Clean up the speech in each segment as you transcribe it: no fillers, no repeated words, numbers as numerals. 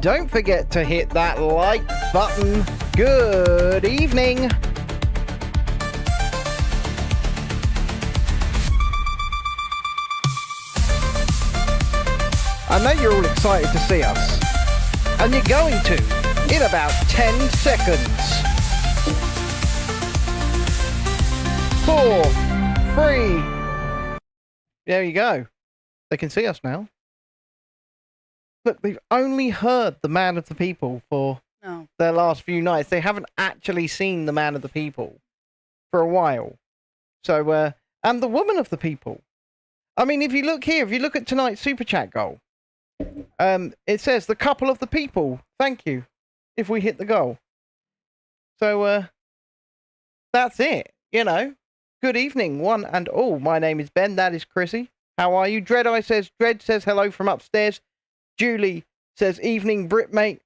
Don't forget to hit that like button. Good evening. I know you're all excited to see us, and you're going to in about 10 seconds. 4, 3. There you go. They can see us now. Look, they've only heard the man of the people for their last few nights. They haven't actually seen the man of the people for a while. So, and the woman of the people. I mean, if you look here, if you look at tonight's Super Chat goal, it says the couple of the people. Thank you. If we hit the goal. So, that's it. You know. Good evening, one and all. My name is Ben. That is Chrissy. How are you? Dread says hello from upstairs. Julie says evening, Brit mate.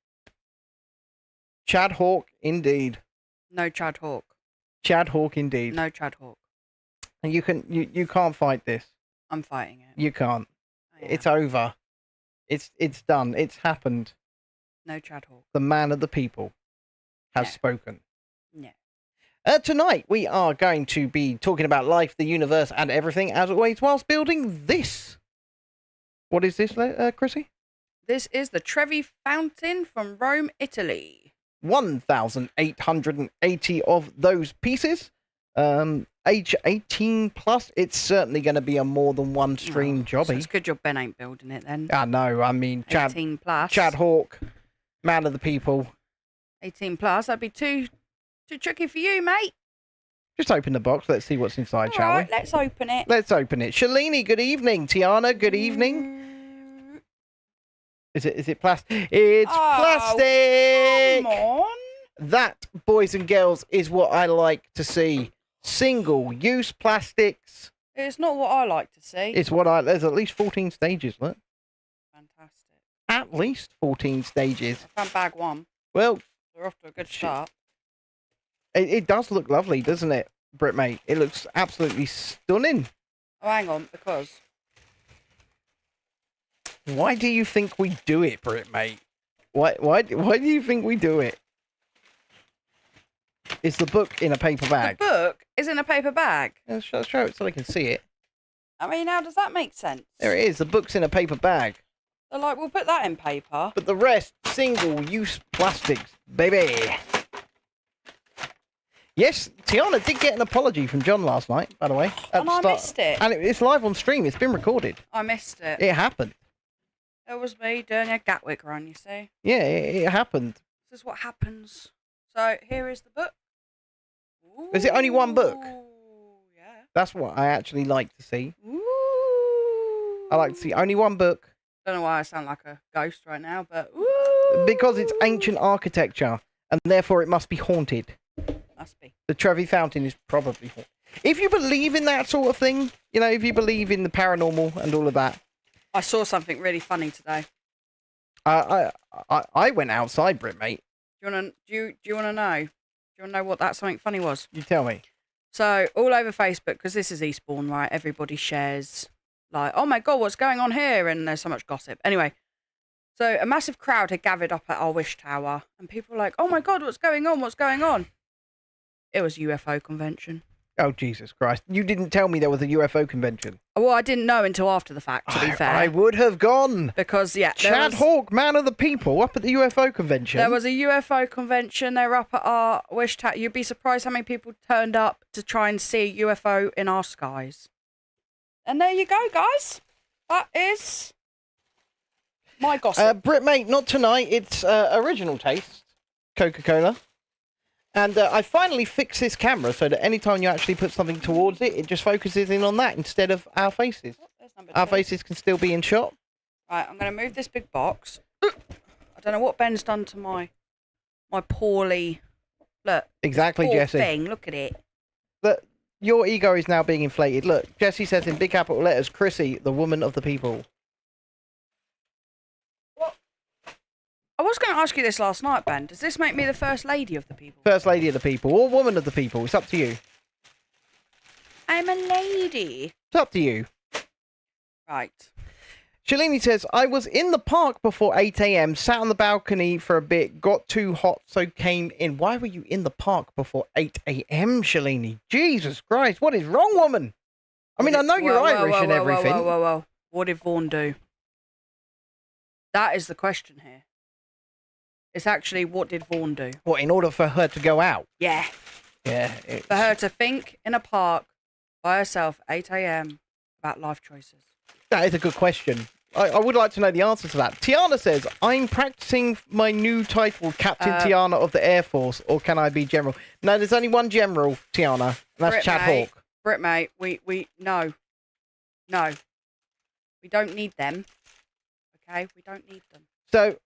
Chad Hawk, indeed. No Chad Hawk. Chad Hawk, indeed. No Chad Hawk. And you can't fight this. I'm fighting it. You can't. It's over. It's done. It's happened. No Chad Hawk. The man of the people has spoken. Yeah. Tonight we are going to be talking about life, the universe, and everything, as always, whilst building this. What is this, Chrissy? This is the Trevi Fountain from Rome, Italy. 1,880 of those pieces. Age 18 plus. It's certainly going to be a more than one stream jobby. So it's good your Ben ain't building it then. I know. I mean, 18 plus. Chad Hawk, man of the people. 18 plus. That'd be too tricky for you, mate. Just open the box. Let's see what's inside, shall we? Let's open it. Let's open it. Shalini, good evening. Tiana, good evening. Is it plastic? It's plastic! Come on. That, boys and girls, is what I like to see. Single-use plastics. It's not what I like to see. It's what there's at least 14 stages, look. Fantastic. At least 14 stages. I found bag 1. Well, we're off to a good start. It does look lovely, doesn't it, Brit mate? It looks absolutely stunning. Oh, hang on, because... Why do you think we do it, Brit mate? Why do you think we do it? Is the book in a paper bag? The book is in a paper bag? Yeah, show it so I can see it. I mean, how does that make sense? There it is. The book's in a paper bag. So, like, we'll put that in paper. But the rest, single-use plastics, baby. Yes, Tiana did get an apology from John last night, by the way. And I missed it. And it's live on stream. It's been recorded. I missed it. It happened. It was me doing a Gatwick run, you see. Yeah, it happened. This is what happens. So, here is the book. Ooh. Is it only one book? Yeah. That's what I actually like to see. Ooh. I like to see only one book. Don't know why I sound like a ghost right now, but ooh. Because it's ancient architecture, and therefore it must be haunted. Must be. The Trevi Fountain is probably haunted. If you believe in that sort of thing, you know, if you believe in the paranormal and all of that. I saw something really funny today. I went outside, Brit, mate. Do you want to know? Do you want to know what that something funny was? You tell me. So, all over Facebook, because this is Eastbourne, right? Everybody shares, like, oh my God, what's going on here? And there's so much gossip. Anyway, so a massive crowd had gathered up at our Wish Tower, and people were like, oh my God, what's going on? What's going on? It was a UFO convention. Oh, Jesus Christ. You didn't tell me there was a UFO convention. Well, I didn't know until after the fact, to be fair. I would have gone. Because, yeah. Chad Hawk, man of the people, up at the UFO convention. There was a UFO convention. They were up at our Wish Tower. You'd be surprised how many people turned up to try and see a UFO in our skies. And there you go, guys. That is my gossip. Brit, mate, not tonight. It's Original Taste Coca-Cola. And I finally fixed this camera so that anytime you actually put something towards it, it just focuses in on that instead of our faces. Our faces can still be in shot. Right, I'm going to move this big box. I don't know what Ben's done to my poorly... Look. Exactly, Jessie. Thing. Look at it. Look, your ego is now being inflated. Look, Jessie says in big capital letters, Chrissy, the woman of the people. I was going to ask you this last night, Ben. Does this make me the first lady of the people? First lady of the people, or woman of the people. It's up to you. I'm a lady. It's up to you. Right. Shalini says, I was in the park before 8 a.m., sat on the balcony for a bit, got too hot, so came in. Why were you in the park before 8 a.m., Shalini? Jesus Christ, what is wrong, woman? I mean, I know you're Irish and everything. Whoa. What did Vaughan do? That is the question here. It's actually, what did Vaughan do? What, in order for her to go out? Yeah. Yeah. For her to think in a park by herself, 8 a.m., about life choices. That is a good question. I would like to know the answer to that. Tiana says, I'm practicing my new title, Captain Tiana of the Air Force, or can I be General? No, there's only one General, Tiana, and that's Chad Hawke. Brit, mate, no. We don't need them. Okay? We don't need them. So,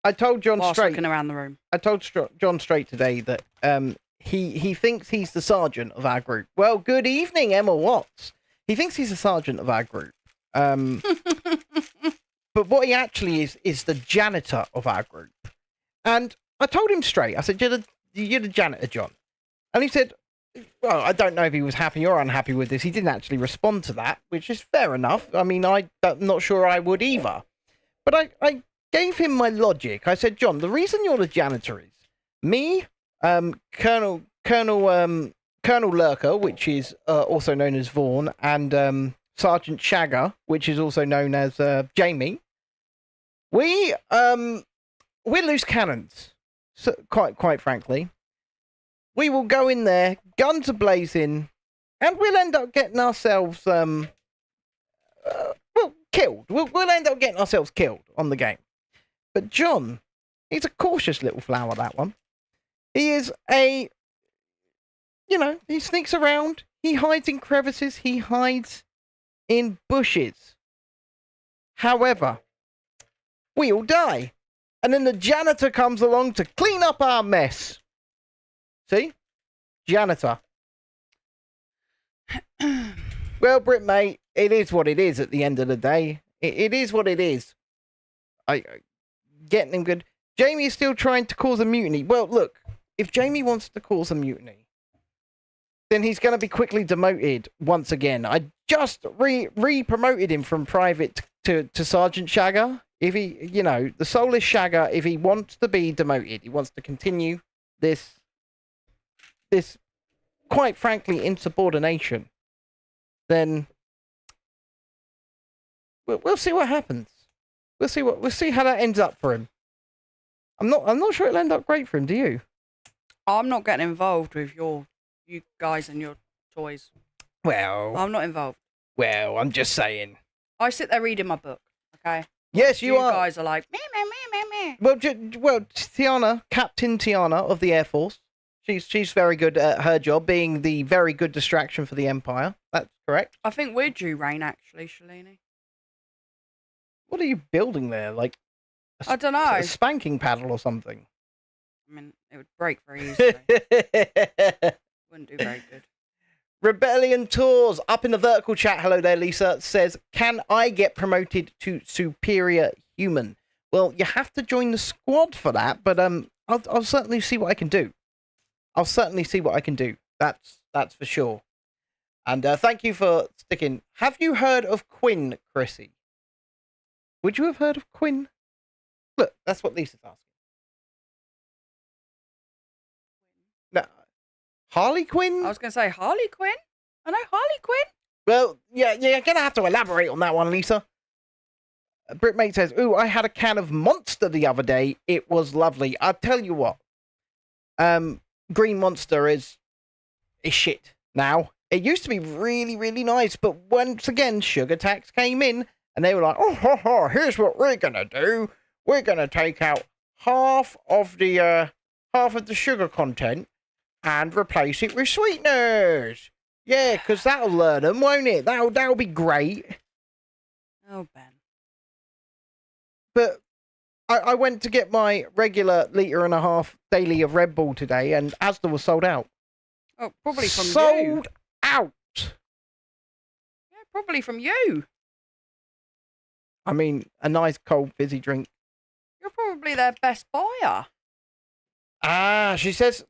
I told John Whilst straight. Looking around the room. I told John straight today that he thinks he's the sergeant of our group. Well, good evening, Emma Watts. He thinks he's the sergeant of our group. But what he actually is the janitor of our group. And I told him straight. I said, you're the janitor, John. And he said, well, I don't know if he was happy or unhappy with this. He didn't actually respond to that, which is fair enough. I mean, I'm not sure I would either. But I gave him my logic. I said, John, the reason you're the janitor is me, Colonel Lurker, which is also known as Vaughan, and Sergeant Shagger, which is also known as Jamie. We're loose cannons. So, quite frankly, we will go in there, guns a blazing, and we'll end up getting ourselves killed. We'll end up getting ourselves killed on the game. But John, he's a cautious little flower. That one. He is he sneaks around. He hides in crevices. He hides in bushes. However, we all die. And then the janitor comes along to clean up our mess. See? Janitor. Well, Brit, mate, it is what it is at the end of the day. It is what it is. Getting him good. Jamie is still trying to cause a mutiny. Well, look, if Jamie wants to cause a mutiny, then he's going to be quickly demoted once again. I just re-promoted him from private to Sergeant Shagger. If he, the soulless Shagger, if he wants to be demoted, he wants to continue this quite frankly insubordination, then we'll see what happens. We'll see how that ends up for him. I'm not sure it'll end up great for him. Do you? I'm not getting involved with you guys and your toys. Well, I'm not involved. Well, I'm just saying. I sit there reading my book. Okay. Yes, you are. You guys are like meh. Well, Tiana, Captain Tiana of the Air Force. She's very good at her job, being the very good distraction for the Empire. That's correct. I think we're due rain, actually, Shalini. What are you building there? Like, I don't know. A spanking paddle or something? I mean, it would break very easily. Wouldn't do very good. Rebellion Tours up in the vertical chat. Hello there, Lisa. Says, can I get promoted to superior human? Well, you have to join the squad for that, but I'll certainly see what I can do. That's for sure. And thank you for sticking. Have you heard of Quinn, Chrissy? Would you have heard of Quinn? Look, that's what Lisa's asking. No, Harley Quinn? I was going to say Harley Quinn. I know Harley Quinn. Well, yeah, you're going to have to elaborate on that one, Lisa. Britmate says, ooh, I had a can of Monster the other day. It was lovely. I'll tell you what. Green Monster is shit now. It used to be really, really nice, but once again, sugar tax came in, and they were like, oh, here's what we're going to do. We're going to take out half of the sugar content and replace it with sweeteners. Yeah, because that'll learn them, won't it? That'll be great. Oh, Ben. But I went to get my regular 1.5 litre daily of Red Bull today, and Asda was sold out. Oh, probably from you. Sold out. Yeah, probably from you. I mean, a nice cold fizzy drink. You're probably their best buyer. Ah,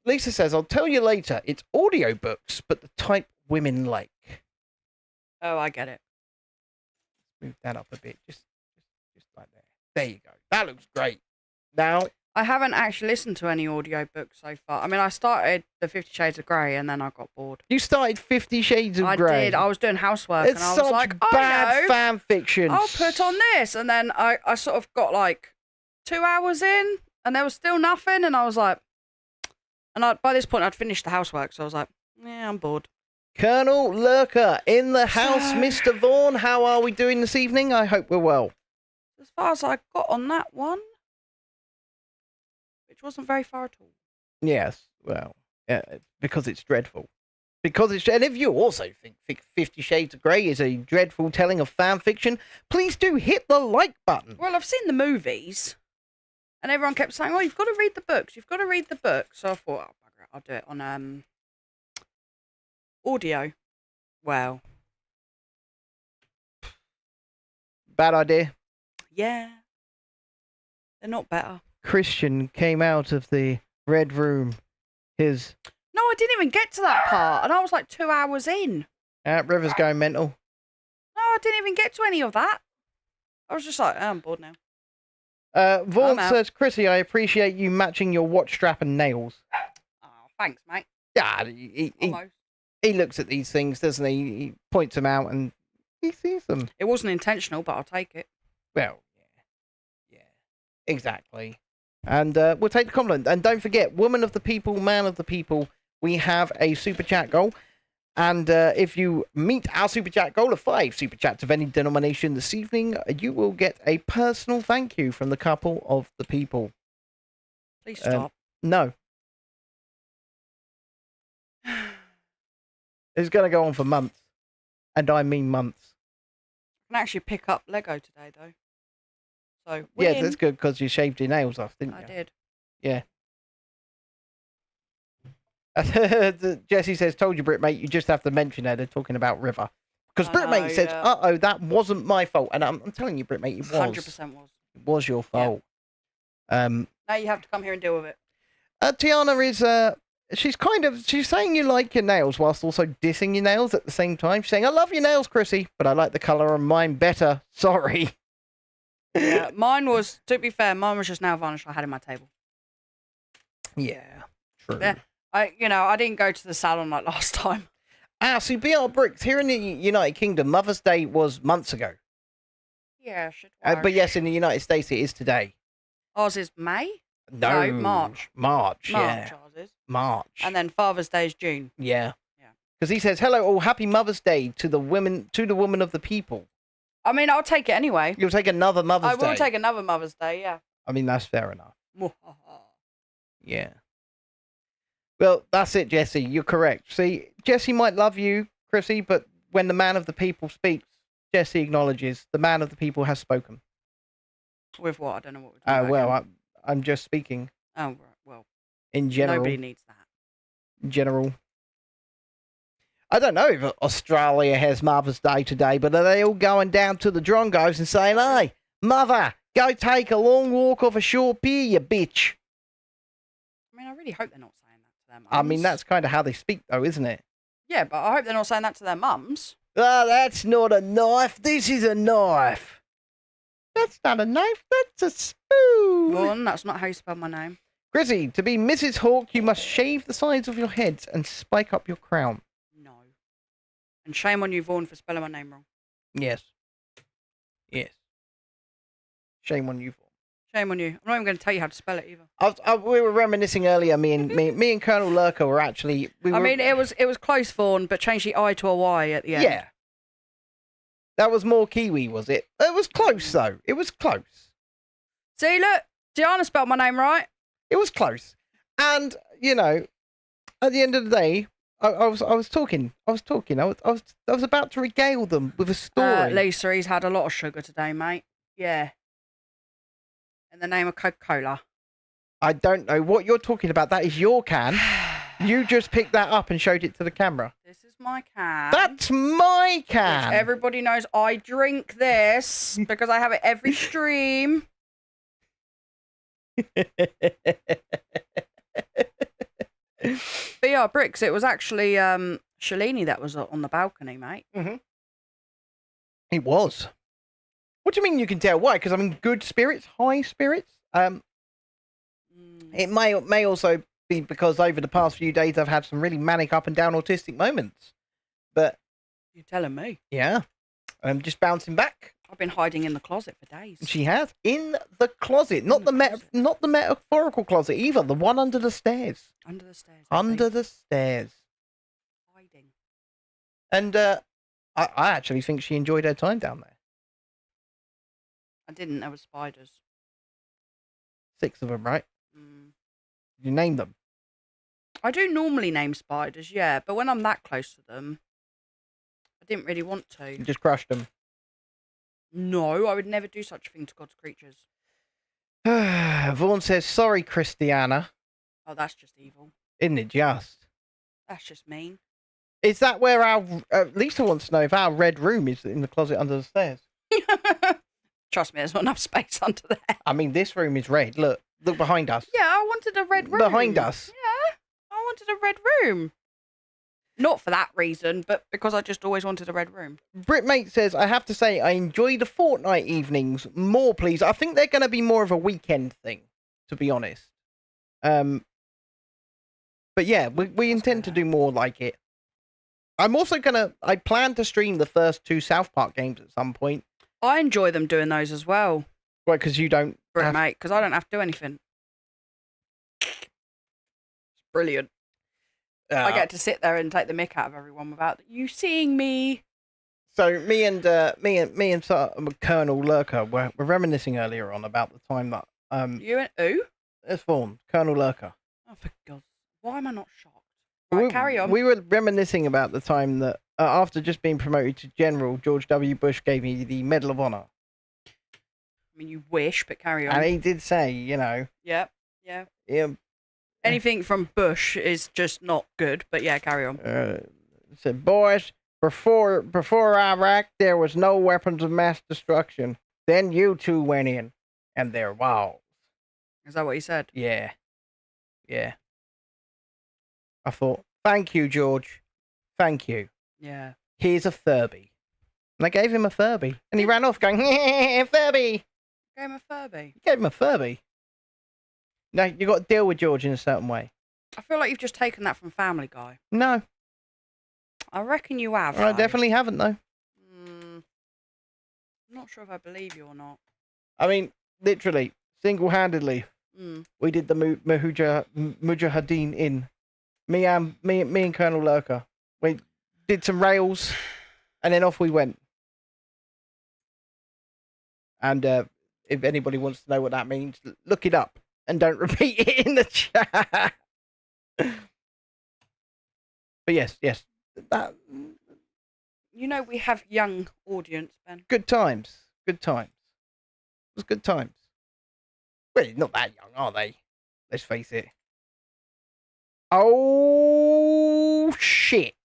Lisa says, I'll tell you later. It's audiobooks, but the type women like. Oh, I get it. move that up a bit. Just like that. There you go. That looks great. Now, I haven't actually listened to any audiobooks so far. I mean, I started the 50 Shades of Grey and then I got bored. you started 50 Shades of Grey. I did. I was doing housework It's and I such was like, bad fan fiction. I'll put on this. And then I sort of got like 2 hours in and there was still nothing. And I was like, by this point I'd finished the housework. So I was like, yeah, I'm bored. Colonel Lurker in the house, Mr. Vaughan. How are we doing this evening? I hope we're well. As far as I got on that one, which wasn't very far at all. Yes, well, because it's dreadful. And if you also think 50 Shades of Grey is a dreadful telling of fan fiction, please do hit the like button. Well, I've seen the movies, and everyone kept saying, "Oh, you've got to read the books. You've got to read the books." So I thought, oh, bugger it, I'll do it on audio. Well, Bad idea. yeah, they're not better. Christian came out of the red room. No, I didn't even get to that part, and I was like 2 hours in. River's going mental. No, I didn't even get to any of that. I was just like, oh, I'm bored now. Vaughan I'm says, Chrissy, I appreciate you matching your watch strap and nails. Oh, thanks, mate. Yeah, Almost. he looks at these things, doesn't he? He points them out and he sees them. It wasn't intentional, but I'll take it. Well, yeah, exactly. And we'll take the compliment. And don't forget, woman of the people, man of the people, we have a super chat goal. And if you meet our super chat goal of 5 super chats of any denomination this evening, you will get a personal thank you from the couple of the people. Please stop. No. It's going to go on for months. And I mean months. I can actually pick up Lego today, though. So, yeah, win. that's good because you shaved your nails off, didn't you? I did. Yeah. Jesse says, told you, Brit, mate, you just have to mention it. They're talking about River. Because Brit, mate, says, uh-oh, that wasn't my fault. And I'm telling you, Brit, mate, it was. 100% was. It was your fault. Yeah. Now you have to come here and deal with it. Tiana is, she's saying you like your nails whilst also dissing your nails at the same time. She's saying, I love your nails, Chrissy, but I like the colour of mine better. Sorry. Yeah, mine was, to be fair, mine was just nail varnish I had in my table. Yeah, true. Yeah, I didn't go to the salon like last time. See, BR Bricks, here in the United Kingdom, Mother's Day was months ago. Yeah, but yes, in the United States, it is today. Ours is May? No, March. March, yeah. Ours is. March. And then Father's Day is June. Yeah. Yeah. Because he says, hello, all, happy Mother's Day to the woman of the people. I mean, I'll take it anyway. You'll take another Mother's Day. I will take another Mother's Day, yeah. I mean, that's fair enough. Yeah. Well, that's it, Jesse. You're correct. See, Jesse might love you, Chrissy, but when the man of the people speaks, Jesse acknowledges the man of the people has spoken. With what? I don't know what we're talking about. Well, I'm just speaking. Oh, right. Well, in general. Nobody needs that. In general. I don't know if Australia has Mother's Day today, but are they all going down to the Drongos and saying, hey, Mother, go take a long walk off a short pier, you bitch? I mean, I really hope they're not saying that to their mums. I mean, that's kind of how they speak, though, isn't it? Yeah, but I hope they're not saying that to their mums. Oh, that's not a knife. This is a knife. That's not a knife. That's a spoon. Vaughn, that's not how you spell my name. Grizzy, to be Mrs. Hawk, you must shave the sides of your heads and spike up your crown. No. And shame on you, Vaughn, for spelling my name wrong. Yes. Yes. Shame on you, Vaughn. Shame on you. I'm not even going to tell you how to spell it either. We were reminiscing earlier. Me and Colonel Lurker were actually. I mean, it was close, Vaughn, but changed the I to a Y at the end. Yeah. That was more Kiwi, was it? It was close, though. It was close. See, look, Diana spelled my name right. It was close, and at the end of the day, I was talking. I was about to regale them with a story. Lisa, he's had a lot of sugar today, mate. Yeah. In the name of Coca-Cola. I don't know what you're talking about. That is your can. You just picked that up and showed it to the camera. This is my can. That's my can. Which everybody knows I drink this because I have it every stream. But yeah, Bricks, it was actually Shalini that was on the balcony, mate. Mm-hmm. It was. What do you mean you can tell? Why? Because I mean, good spirits, high spirits. It may also be because over the past few days I've had some really manic up and down autistic moments. But You're telling me. yeah, I'm just bouncing back. I've been hiding in the closet for days. She has in the closet, not the metaphorical closet either. The one under the stairs. Under the stairs. Under the stairs. Hiding. And I actually think she enjoyed her time down there. I didn't. There were spiders. 6 of them, right? Mm. You name them. I do normally name spiders, yeah, but when I'm that close to them, I didn't really want to. You just crushed them. No, I would never do such a thing to God's creatures. Vaughan says, sorry, Christiana. Oh, that's just evil. Isn't it just? That's just mean. Is that where our... Lisa wants to know if our red room is in the closet under the stairs. Trust me, there's not enough space under there. I mean, this room is red. Look behind us. Yeah, I wanted a red room. Behind us. Yeah, I wanted a red room. Not for that reason, but because I just always wanted a red room. Britmate says, I have to say, I enjoy the fortnight evenings more, please. I think they're going to be more of a weekend thing, to be honest. But yeah, we intend to do more like it. I'm also I plan to stream the first 2 South Park games at some point. I enjoy them doing those as well. Right, because you don't... Mate, because I don't have to do anything. It's brilliant. I get to sit there and take the mick out of everyone without you seeing me. So me and Colonel Lurker were reminiscing earlier on about the time that You and who? it's Vaughan, Colonel Lurker. Oh, for God! Why am I not shocked? Right, carry on. We were reminiscing about the time that after just being promoted to General, George W. Bush gave me the Medal of Honor. I mean, you wish, but carry on. And he did say, you know. Yep. Yeah. Anything from Bush is just not good, but yeah, carry on. Said, boys, before Iraq, there was no weapons of mass destruction. Then you 2 went in, and there was. Is that what he said? Yeah. Yeah. I thought, thank you, George. Thank you. Yeah. Here's a Furby. And I gave him a Furby. And he ran off going, Furby. Gave him a Furby. You gave him a Furby. No, you got to deal with George in a certain way. I feel like you've just taken that from Family Guy. No. I reckon you have. I definitely haven't, though. I'm not sure if I believe you or not. I mean, literally, single-handedly, we did the Mujahideen in. Me and Colonel Lurker. We did some rails, and then off we went. And if anybody wants to know what that means, look it up. And don't repeat it in the chat. But yes. That... You know we have young audience, Ben. Good times. It was good times. Well, not that young, are they? Let's face it. Oh, shit.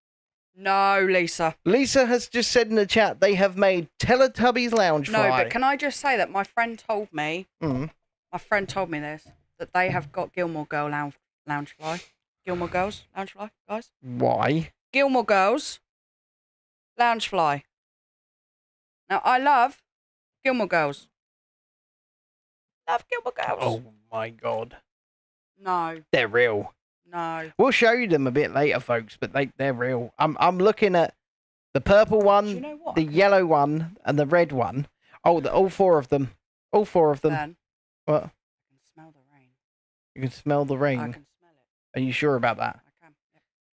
No, Lisa. Lisa has just said in the chat they have made Teletubbies Loungefly. No, but can I just say that my friend told me... My friend told me this, that they have got Gilmore Girl Loungefly. Gilmore Girls Loungefly, guys. Why? Gilmore Girls Loungefly. Now, I love Gilmore Girls. Love Gilmore Girls. Oh, my God. No. They're real. No. We'll show you them a bit later, folks, but they're real. I'm looking at the purple one, you know what? the yellow one, and the red one. Oh, all 4 of them. All 4 of them. Ben, What? I can smell the rain. You can smell the rain. I can smell it. Are you sure about that? I can.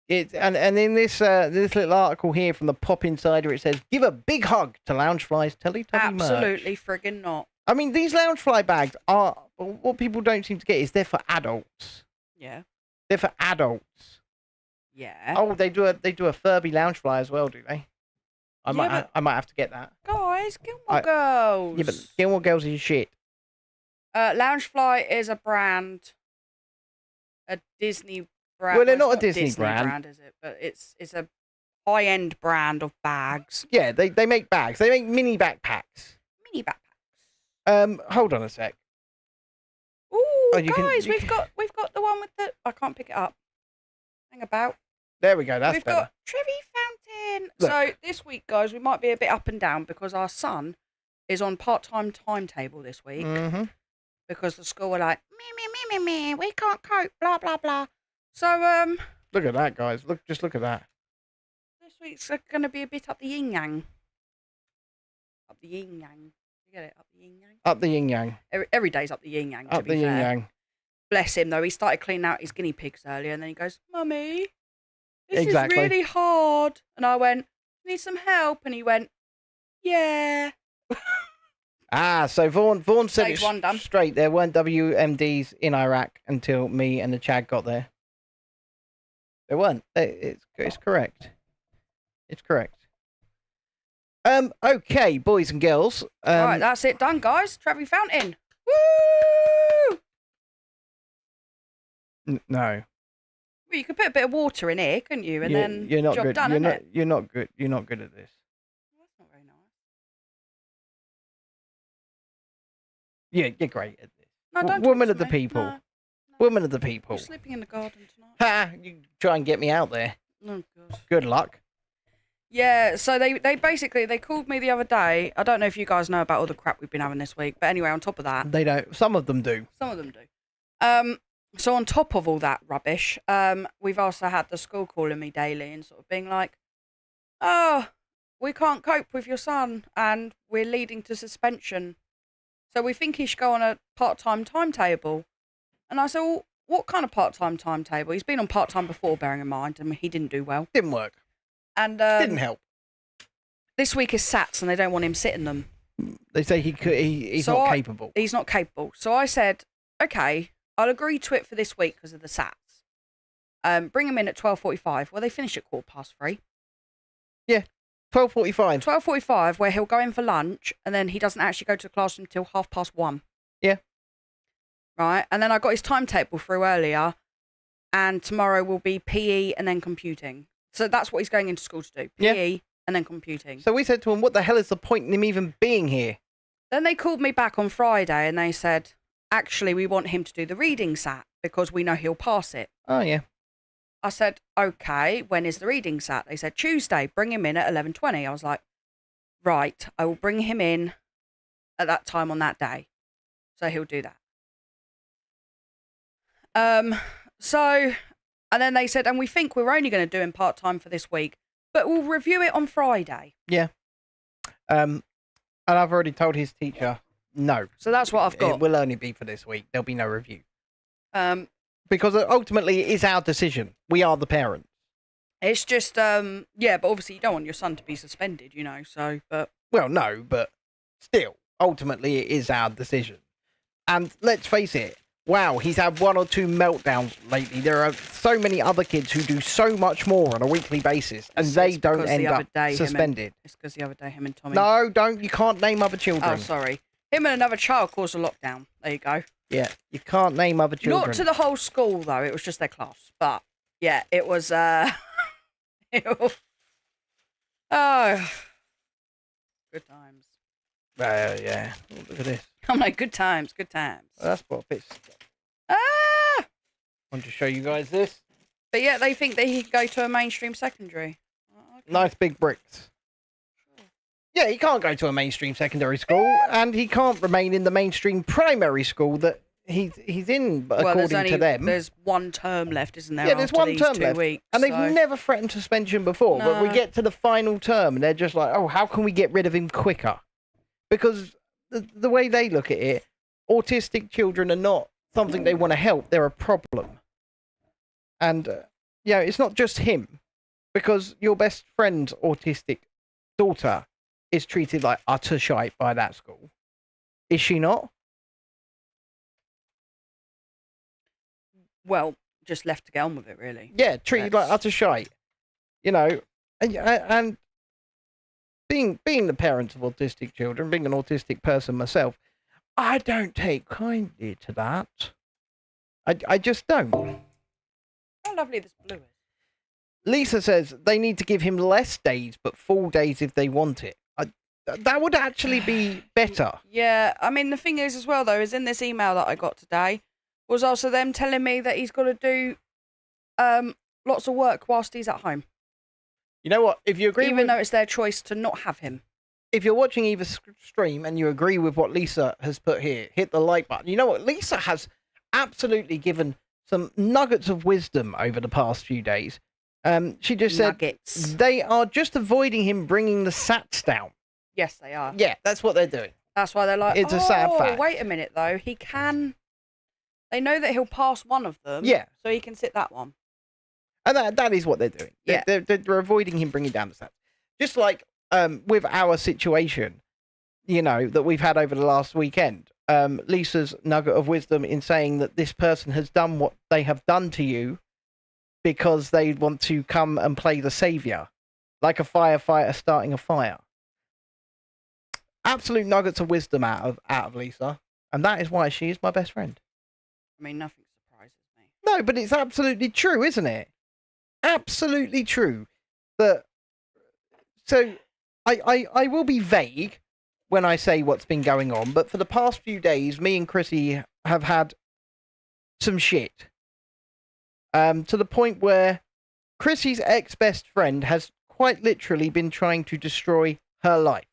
Yep. And in this little article here from the Pop Insider, it says, give a big hug to Loungefly's Teletubby merch. Absolutely friggin' not. I mean, these Loungefly bags are, what people don't seem to get is they're for adults. Yeah. They're for adults. Yeah. Oh, they do a Furby Loungefly as well, do they? I might have to get that. Guys, Gilmore Girls. Yeah, but Gilmore Girls is shit. Loungefly is a brand, a Disney brand. Well, they're not a it's Disney brand, is it? But it's a high-end brand of bags. Yeah, they make bags. They make mini backpacks. Mini backpacks. Hold on a sec. Ooh, you guys, can- we've got the one with the. I can't pick it up. Hang about. There we go. That's We've better. got Trevi Fountain. Look. So this week, guys, we might be a bit up and down because our son is on part-time timetable this week because the school were like, me, we can't cope, blah, blah, blah. So, Look at that, guys. Just look at that. this week's going to be a bit up the yin-yang. Up the yin-yang. You get it? Up the yin-yang? Up the yin-yang. Every day's up the yin-yang, to Up be the fair. yin-yang. Bless him, though. He started cleaning out his guinea pigs earlier, and then he goes, Mummy, this Exactly. is really hard. And I went, need some help? And he went, yeah. So Vaughan said Stage one done. straight. There weren't WMDs in Iraq until me and the Chad got there. There weren't. It's correct. It's correct. Okay, boys and girls. All right, that's it done, guys. Trevi Fountain. Woo! No. Well, you could put a bit of water in here, couldn't you? And then you're not job good. done, You're isn't not. it? You're not good. You're not good at this. That's not very nice. Yeah, you're great at this. No, don't Woman talk of to the me. people. No. Woman of the people. You're sleeping in the garden tonight. Ha! You try and get me out there. Oh, God. Good luck. Yeah, so they basically, they called me the other day. I don't know if you guys know about all the crap we've been having this week, but anyway, on top of that. They don't. Some of them do. Some of them do. So on top of all that rubbish, we've also had the school calling me daily and sort of being like, oh, we can't cope with your son and we're leading to suspension. So we think he should go on a part-time timetable. And I said, well, what kind of part-time timetable? He's been on part-time before, bearing in mind, and he didn't do well. Didn't work. And Didn't help. this week is SATs and they don't want him sitting them. They say he's So not capable. He's not capable. So I said, okay, I'll agree to it for this week because of the SATs. Bring him in at 12:45. Well, they finish at 3:15. Yeah, 12:45. 12:45, where he'll go in for lunch, and then he doesn't actually go to the classroom till 1:30. Yeah. Right, and then I got his timetable through earlier, and tomorrow will be PE and then computing. So that's what he's going into school to do: PE and then computing. So we said to him, "What the hell is the point in him even being here?" Then they called me back on Friday, and they said, "Actually, we want him to do the reading SAT because we know he'll pass it." Oh yeah. I said, okay, when is the reading SAT? They said, Tuesday, bring him in at 11:20. I was like, right, I will bring him in at that time on that day. So he'll do that. And then they said, and we think we're only going to do him part-time for this week, but we'll review it on Friday. Yeah. And I've already told his teacher, no. So that's what I've got. It will only be for this week. There'll be no review. Because ultimately it is our decision. We are the parents. It's just, yeah, but obviously you don't want your son to be suspended, you know, so, but... Well, no, but still, ultimately it is our decision. And let's face it, wow, he's had one or two meltdowns lately. There are so many other kids who do so much more on a weekly basis, and they don't end up suspended. It's because the other day him and Tommy... No, don't. You can't name other children. Oh, sorry. Him and another child caused a lockdown. There you go. Yeah, you can't name other children. Not to the whole school, though. It was just their class. But, yeah, it was... Oh. Good times. Yeah. Oh, look at this. I'm like, good times, good times. That's what fits. Ah! I want to show you guys this. But, yeah, they think that he could go to a mainstream secondary. Oh, okay. Nice big bricks. Yeah, he can't go to a mainstream secondary school, and he can't remain in the mainstream primary school that he's in, according to them. There's one term left, isn't there? Yeah, there's one term left. Weeks, and they've never threatened suspension before, but we get to the final term, and they're just like, oh, how can we get rid of him quicker? Because the way they look at it, autistic children are not something they want to help, they're a problem. And, it's not just him, because your best friend's autistic daughter is treated like utter shite by that school. Is she not? Well, just left to get on with it, really. Yeah, treated like utter shite. You know, and being the parent of autistic children, being an autistic person myself, I don't take kindly to that. I just don't. How lovely this blue is. Lisa says they need to give him less days, but full days if they want it. That would actually be better. Yeah, I mean, the thing is as well, though, is in this email that I got today, was also them telling me that he's got to do lots of work whilst he's at home. You know what? If you agree Even though it's their choice to not have him. if you're watching either stream and you agree with what Lisa has put here, hit the like button. You know what? Lisa has absolutely given some nuggets of wisdom over the past few days. She just said they are just avoiding him bringing the sats down. Yes, they are. Yeah, that's what they're doing. That's why they're like, it's a sad fact. Wait a minute, though. He can... They know that he'll pass one of them. Yeah. So he can sit that one. And that is what they're doing. Yeah. They're avoiding him bringing down the stats. Just like with our situation, you know, that we've had over the last weekend. Lisa's nugget of wisdom in saying that this person has done what they have done to you because they want to come and play the savior, like a firefighter starting a fire. Absolute nuggets of wisdom out of Lisa, and that is why she is my best friend. I mean, nothing surprises me. No, but it's absolutely true, isn't it? Absolutely true. So I will be vague when I say what's been going on, but for the past few days, me and Chrissy have had some shit. To the point where Chrissy's ex-best friend has quite literally been trying to destroy her life.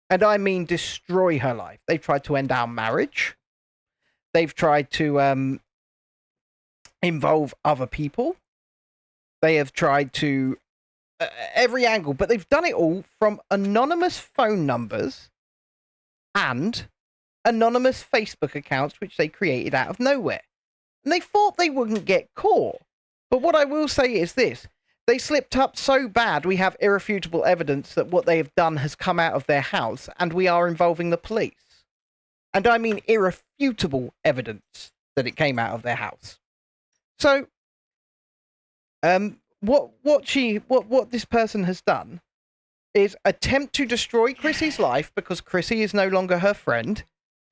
And I mean destroy her life. They've tried to end our marriage. They've tried to involve other people. They have tried to every angle, but they've done it all from anonymous phone numbers and anonymous Facebook accounts, which they created out of nowhere. And they thought they wouldn't get caught. But what I will say is this. They slipped up so bad we have irrefutable evidence that what they have done has come out of their house, and we are involving the police. And I mean irrefutable evidence that it came out of their house. So, what this person has done is attempt to destroy Chrissy's life because Chrissy is no longer her friend,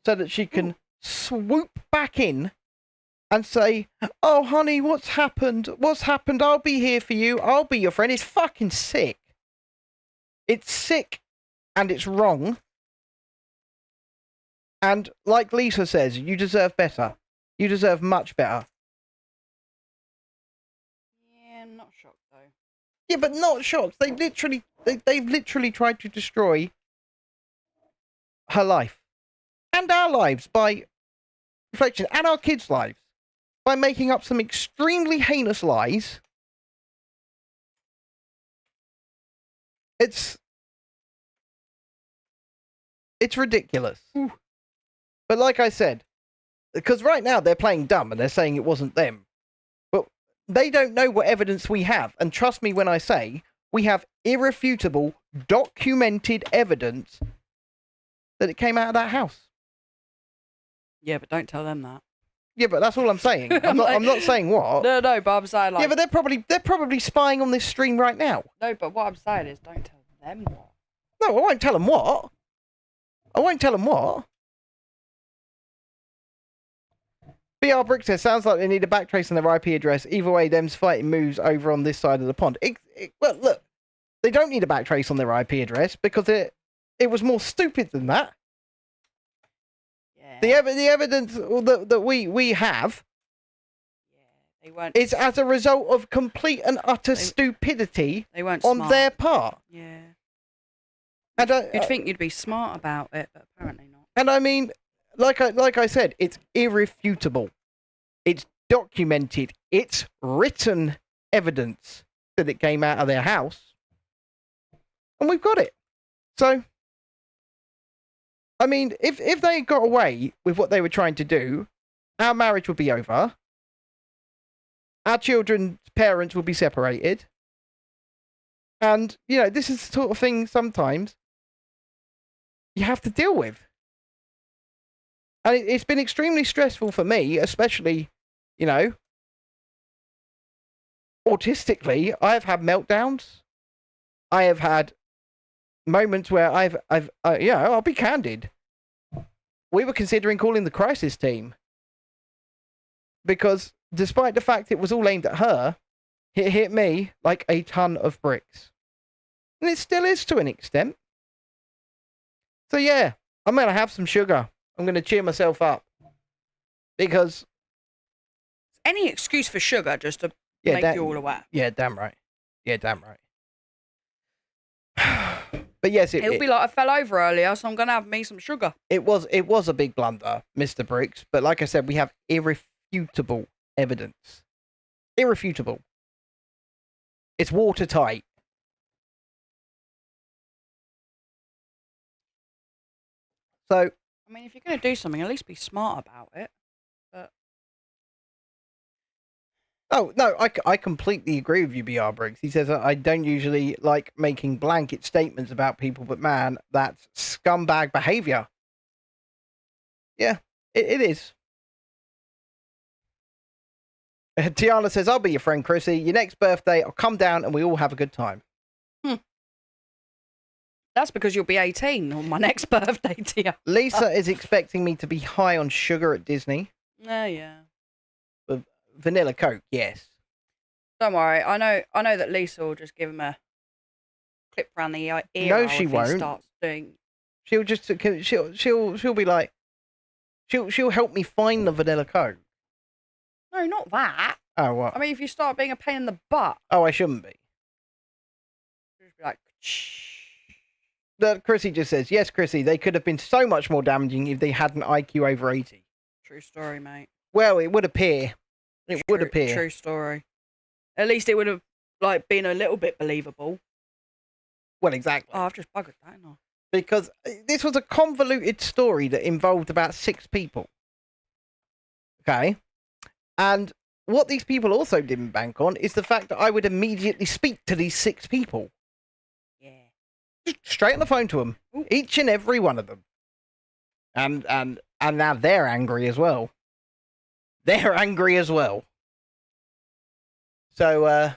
so that she can swoop back in and say, "Oh, honey, what's happened? What's happened? I'll be here for you. I'll be your friend." It's fucking sick. It's sick and it's wrong. And like Lisa says, you deserve better. You deserve much better. Yeah, I'm not shocked, though. Yeah, but not shocked. They've literally tried to destroy her life. And our lives by reflection. And our kids' lives. By making up some extremely heinous lies. It's ridiculous. Ooh. But like I said, because right now they're playing dumb and they're saying it wasn't them. But they don't know what evidence we have. And trust me when I say, we have irrefutable, documented evidence that it came out of that house. Yeah, but don't tell them that. Yeah, but that's all I'm saying. I'm not saying what. No, but I'm saying like... Yeah, but they're probably spying on this stream right now. No, but what I'm saying is don't tell them what. No, I won't tell them what. I won't tell them what. BR Brick says, sounds like they need a backtrace on their IP address. Either way, them's fighting moves over on this side of the pond. Well, look, they don't need a backtrace on their IP address because it was more stupid than that. Yeah. The evidence that we have they weren't... is as a result of complete and utter stupidity they weren't on smart. their part. Yeah. And You'd think you'd be smart about it, but apparently not. And I mean, like I said, it's irrefutable. It's documented. It's written evidence that it came out of their house. And we've got it. So, I mean, if they got away with what they were trying to do, our marriage would be over. Our children's parents will be separated. And, you know, this is the sort of thing sometimes you have to deal with. And it's been extremely stressful for me, especially, you know, autistically. I have had meltdowns. I have had moments where I'll be candid. We were considering calling the crisis team. Because despite the fact it was all aimed at her, it hit me like a ton of bricks. And it still is to an extent. So yeah, I'm going to have some sugar. I'm going to cheer myself up. Because... any excuse for sugar just to make you all aware. Yeah, damn right. Yeah, damn right. But yes, He'll be like, I fell over earlier, so I'm going to have me some sugar. it was a big blunder, Mr. Briggs. But like I said, we have irrefutable evidence. Irrefutable. It's watertight. So, I mean, if you're going to do something, at least be smart about it. But oh, no, I completely agree with you, BR Briggs. He says, I don't usually like making blanket statements about people, but man, that's scumbag behavior. Yeah, it is. Tiana says, I'll be your friend, Chrissy. Your next birthday, I'll come down and we all have a good time. that's because you'll be 18 on my next birthday, dear. Lisa is expecting me to be high on sugar at Disney. Oh, yeah. But vanilla Coke, yes. Don't worry. I know that Lisa will just give him a clip around the ear. No, she won't. He starts doing. She'll just she'll be like she'll help me find the vanilla Coke. No, not that. Oh, what? I mean, if you start being a pain in the butt, Oh, I shouldn't be. just be like, shh. Chrissy just says, yes, Chrissy, they could have been so much more damaging if they had an IQ over 80. True story, mate. Well, it would appear. It would appear. True story. At least it would have like been a little bit believable. Well, exactly. Oh, I've just buggered that, haven't I? Because this was a convoluted story that involved about 6 people. Okay? And what these people also didn't bank on is the fact that I would immediately speak to these 6 people. Yeah. Just straight on the phone to them. Ooh. Each and every one of them. And now they're angry as well. They're angry as well. So,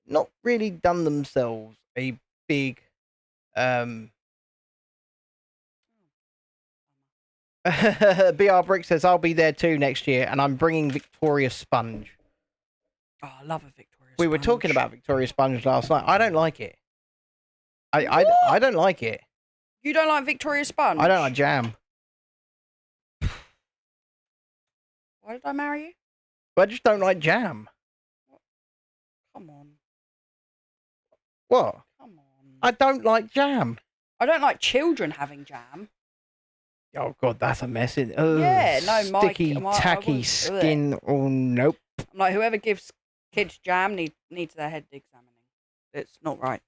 not really done themselves a big, BR Brick says, I'll be there too next year, and I'm bringing Victoria Sponge. Oh, I love a Victoria We were Sponge. talking about Victoria Sponge last night. I don't like it. I don't like it. You don't like Victoria Sponge? I don't like jam. Why did I marry you? But I just don't like jam. Come on. What? Come on. I don't like jam. I don't like children having jam. Oh, God, that's a mess. Yeah, no, sticky, I tacky wouldn't- skin. Oh, nope. I'm like, whoever gives kids jam needs their head examining. It's not right.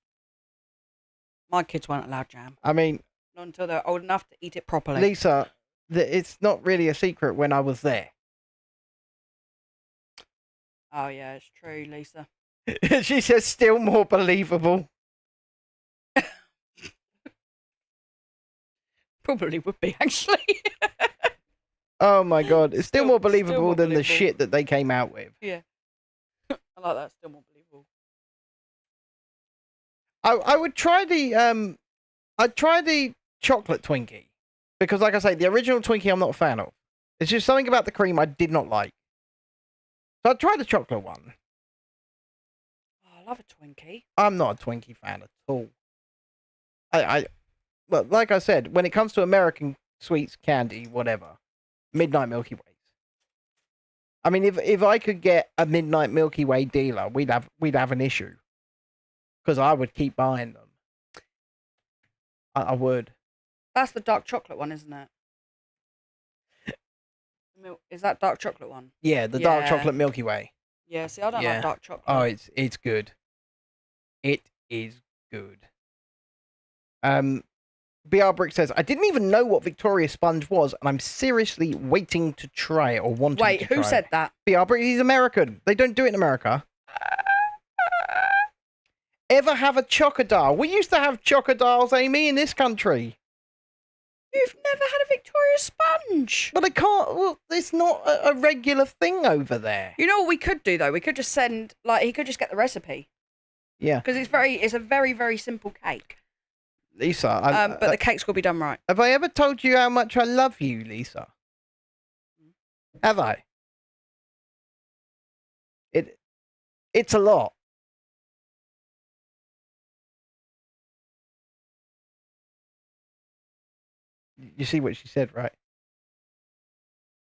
My kids weren't allowed jam. I mean, Not until they're old enough to eat it properly. Lisa, it's not really a secret when I was there. Oh, yeah, it's true, Lisa. She says, still more believable. Probably would be, actually. Oh, my God. It's still more Still believable more than the believable. shit that they came out with. Yeah. I like that. Still more believable. I would try the, I'd try the chocolate Twinkie. Because, like I say, the original Twinkie I'm not a fan of. It's just something about the cream I did not like. So I'd try the chocolate one. Oh, I love a Twinkie. I'm not a Twinkie fan at all. Well, like I said, when it comes to American sweets, candy, whatever, Midnight Milky Ways. I mean, if I could get a Midnight Milky Way dealer, we'd have an issue. Because I would keep buying them. I would. That's the dark chocolate one, isn't it? Is that dark chocolate one? Yeah, the dark Yeah. chocolate Milky Way. Yeah, see, I don't Yeah. like dark chocolate. Oh, it's good. It is good. BR Brick says, I didn't even know what Victoria Sponge was, and I'm seriously waiting to try it or wanting Wait, to who try said it. that? BR Brick, he's American. They don't do it in America. Ever have a chocodile? We used to have chocodiles, Amy, in this country. You've never had a Victoria Sponge? But I can't, well, it's not a regular thing over there. You know what we could do, though? We could just send, like, he could just get the recipe. Yeah. Because it's a very, very simple cake. Lisa, but the cake's got to be done right. have I ever told you how much I love you, Lisa? Have I? It's a lot. You see what she said, right?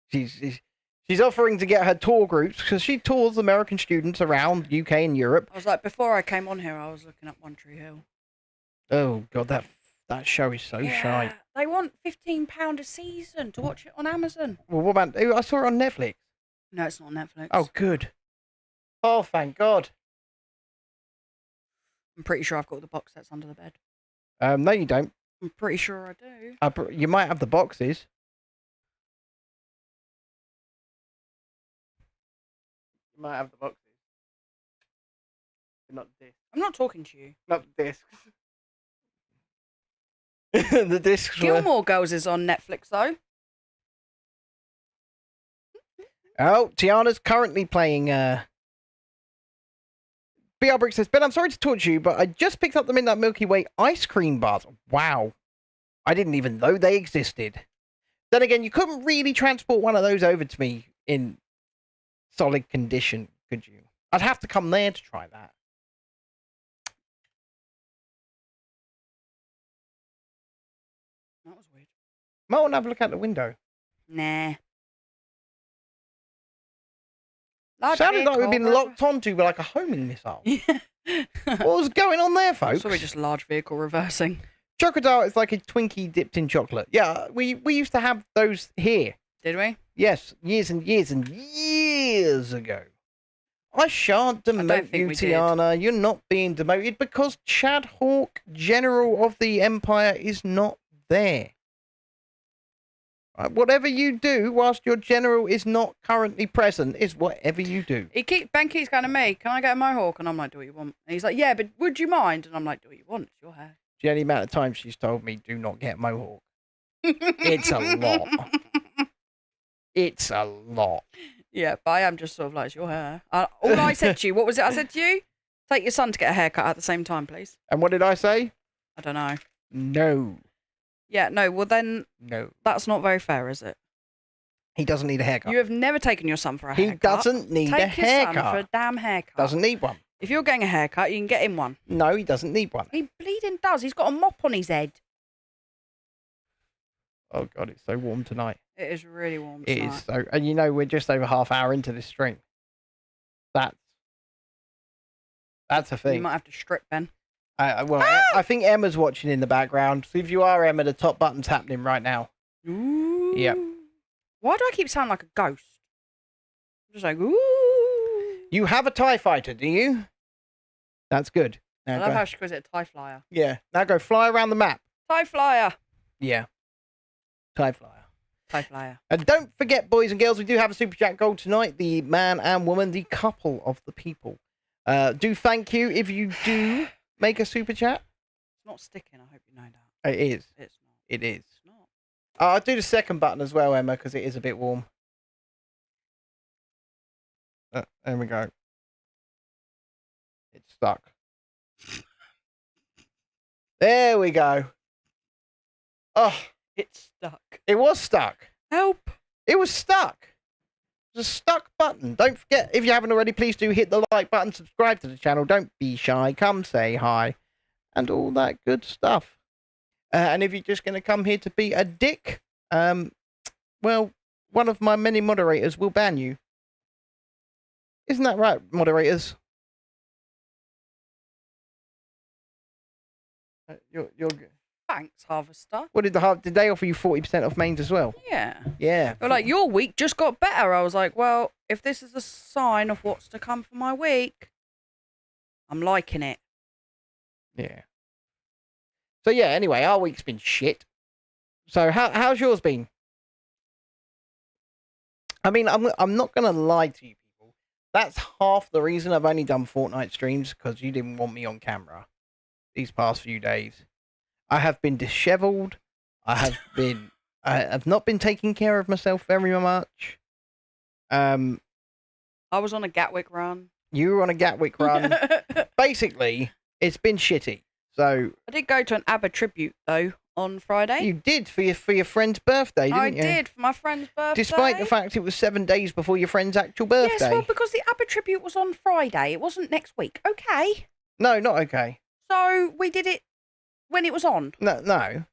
She's offering to get her tour groups because she tours American students around UK and Europe. I was like, before I came on here, I was looking up One Tree Hill. Oh god, that show is so shy. They want £15 a season to watch it on Amazon. Well, what about? I saw it on Netflix. No, it's not on Netflix. Oh, good. Oh, thank God. I'm pretty sure I've got the box sets under the bed. No, you don't. I'm pretty sure I do. You might have the boxes. You might have the boxes. Not the discs. I'm not talking to you. Not the discs. The discs were... Gilmore Girls is on Netflix, though. Oh, Tiana's currently playing... BR Brick says, Ben, I'm sorry to torture you, but I just picked up the Midnight Milky Way ice cream bars. Wow. I didn't even know they existed. Then again, you couldn't really transport one of those over to me in solid condition, could you? I'd have to come there to try that. That was weird. Might want to have a look out the window. Nah. Sounded like we've been locked onto like a homing missile. What was going on there, folks? Sorry, just large vehicle reversing. Crocodile is like a Twinkie dipped in chocolate. Yeah, we used to have those here. Did we? Yes, years and years and years ago. I shan't demote you, Tiana. You're not being demoted because Chad Hawk, General of the Empire, is not there. Whatever you do whilst your general is not currently present is whatever you do. Ben keeps going to me, can I get a mohawk? And I'm like, do what you want. And he's like, yeah, but would you mind? And I'm like, do what you want. It's your hair. The only amount of times she's told me, do not get mohawk. It's a lot. It's a lot. Yeah, but I am just sort of like, it's your hair. All I said to you, what was it I said to you? Take your son to get a haircut at the same time, please. And what did I say? I don't know. No. Yeah, no, well then... No. That's not very fair, is it? He doesn't need a haircut. You have never taken your son for a haircut. He doesn't need a haircut. Take your son for a damn haircut. Doesn't need one. If you're getting a haircut, you can get him one. No, he doesn't need one. He bleeding does. He's got a mop on his head. Oh, God, it's so warm tonight. It is really warm tonight. It is so... And you know, we're just over half hour into this stream. That's a thing. You might have to strip, Ben. I think Emma's watching in the background. So if you are Emma, the top button's happening right now. Ooh. Yep. Why do I keep sounding like a ghost? I'm just like, ooh. You have a TIE fighter, do you? That's good. Now I love how she calls it a TIE flyer. Yeah. Now go fly around the map. TIE flyer. Yeah. TIE flyer. TIE flyer. And don't forget, boys and girls, we do have a Super Chat goal tonight. The man and woman, the couple of the people. Do thank you if you do make a Super Chat. It's not sticking, I hope you know that. It is. It's not. It is. It's not. I'll do the second button as well, Emma, because it is a bit warm. There we go. It's stuck. There we go. Oh, it's stuck. It was stuck. Help. It was stuck. It was a stuck button. Don't forget, if you haven't already, please do hit the like button, subscribe to the channel. Don't be shy. Come say hi. And all that good stuff. And if you're just going to come here to be a dick, well, one of my many moderators will ban you. Isn't that right, moderators? You're good. Thanks, Harvester. What did did they offer you 40% off mains as well? Yeah. Yeah. They're like, your week just got better. I was like, well, if this is a sign of what's to come for my week, I'm liking it. Yeah. So yeah, anyway, our week's been shit. So how's yours been? I mean, I'm not gonna lie to you people. That's half the reason I've only done Fortnite streams, because you didn't want me on camera these past few days. I have been dishevelled. I have not been taking care of myself very much. I was on a Gatwick run. You were on a Gatwick run. Basically, it's been shitty. So I did go to an ABBA tribute though on Friday. You did for your friend's birthday, didn't you? I did for my friend's birthday. Despite the fact it was 7 days before your friend's actual birthday. Yes, well, because the ABBA tribute was on Friday. It wasn't next week. Okay. No, not okay. So we did it when it was on. No.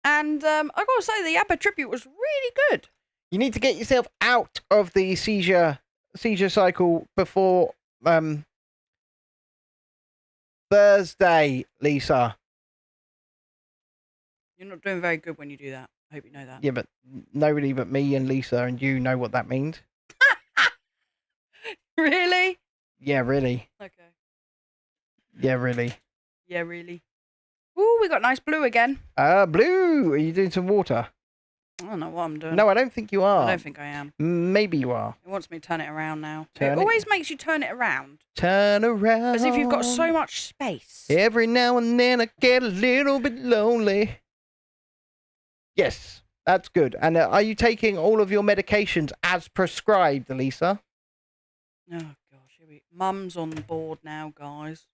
And I got to say, the ABBA tribute was really good. You need to get yourself out of the seizure cycle before Thursday, Lisa. You're not doing very good when you do that. I hope you know that. Yeah, but nobody but me and Lisa and you know what that means. Really? Yeah, really. Okay. Yeah, really. Yeah, really. Ooh, we got nice blue again. Blue. Are you doing some water? I don't know what I'm doing. No, I don't think you are. I don't think I am. Maybe you are. It wants me to turn it around now. Turn it it. always makes you turn it around. Turn around. As if you've got so much space. Every now and then I get a little bit lonely. Yes, that's good. And are you taking all of your medications as prescribed, Lisa? Oh, gosh. Mum's on board now, guys.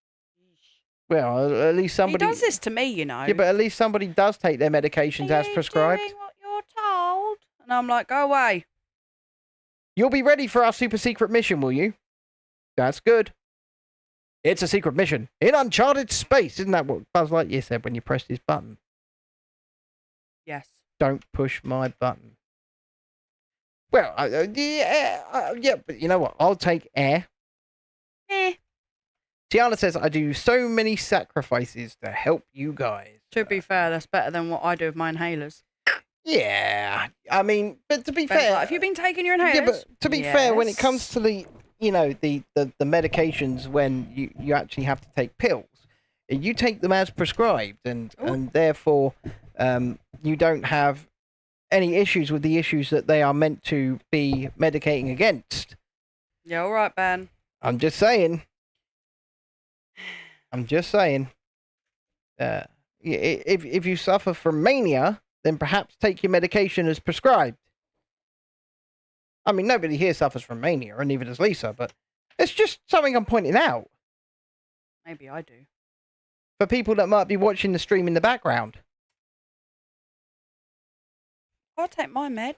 Well, at least somebody... He does this to me, you know. Yeah, but at least somebody does take their medications as prescribed. Doing what you're told? And I'm like, go away. You'll be ready for our super secret mission, will you? That's good. It's a secret mission in uncharted space. Isn't that what Buzz Lightyear said when you pressed his button? Yes. Don't push my button. Well, yeah, but you know what? I'll take air. Tiana says, I do so many sacrifices to help you guys. To be fair, that's better than what I do with my inhalers. Yeah, I mean, but to be Ben's fair... like, have you been taking your inhalers? Yeah, but to be fair, when it comes to the medications, when you actually have to take pills, you take them as prescribed, and therefore you don't have any issues with the issues that they are meant to be medicating against. Yeah, all right, Ben. I'm just saying. If you suffer from mania, then perhaps take your medication as prescribed. I mean, nobody here suffers from mania, and neither does Lisa, but it's just something I'm pointing out. Maybe I do. For people that might be watching the stream in the background. I'll take my meds.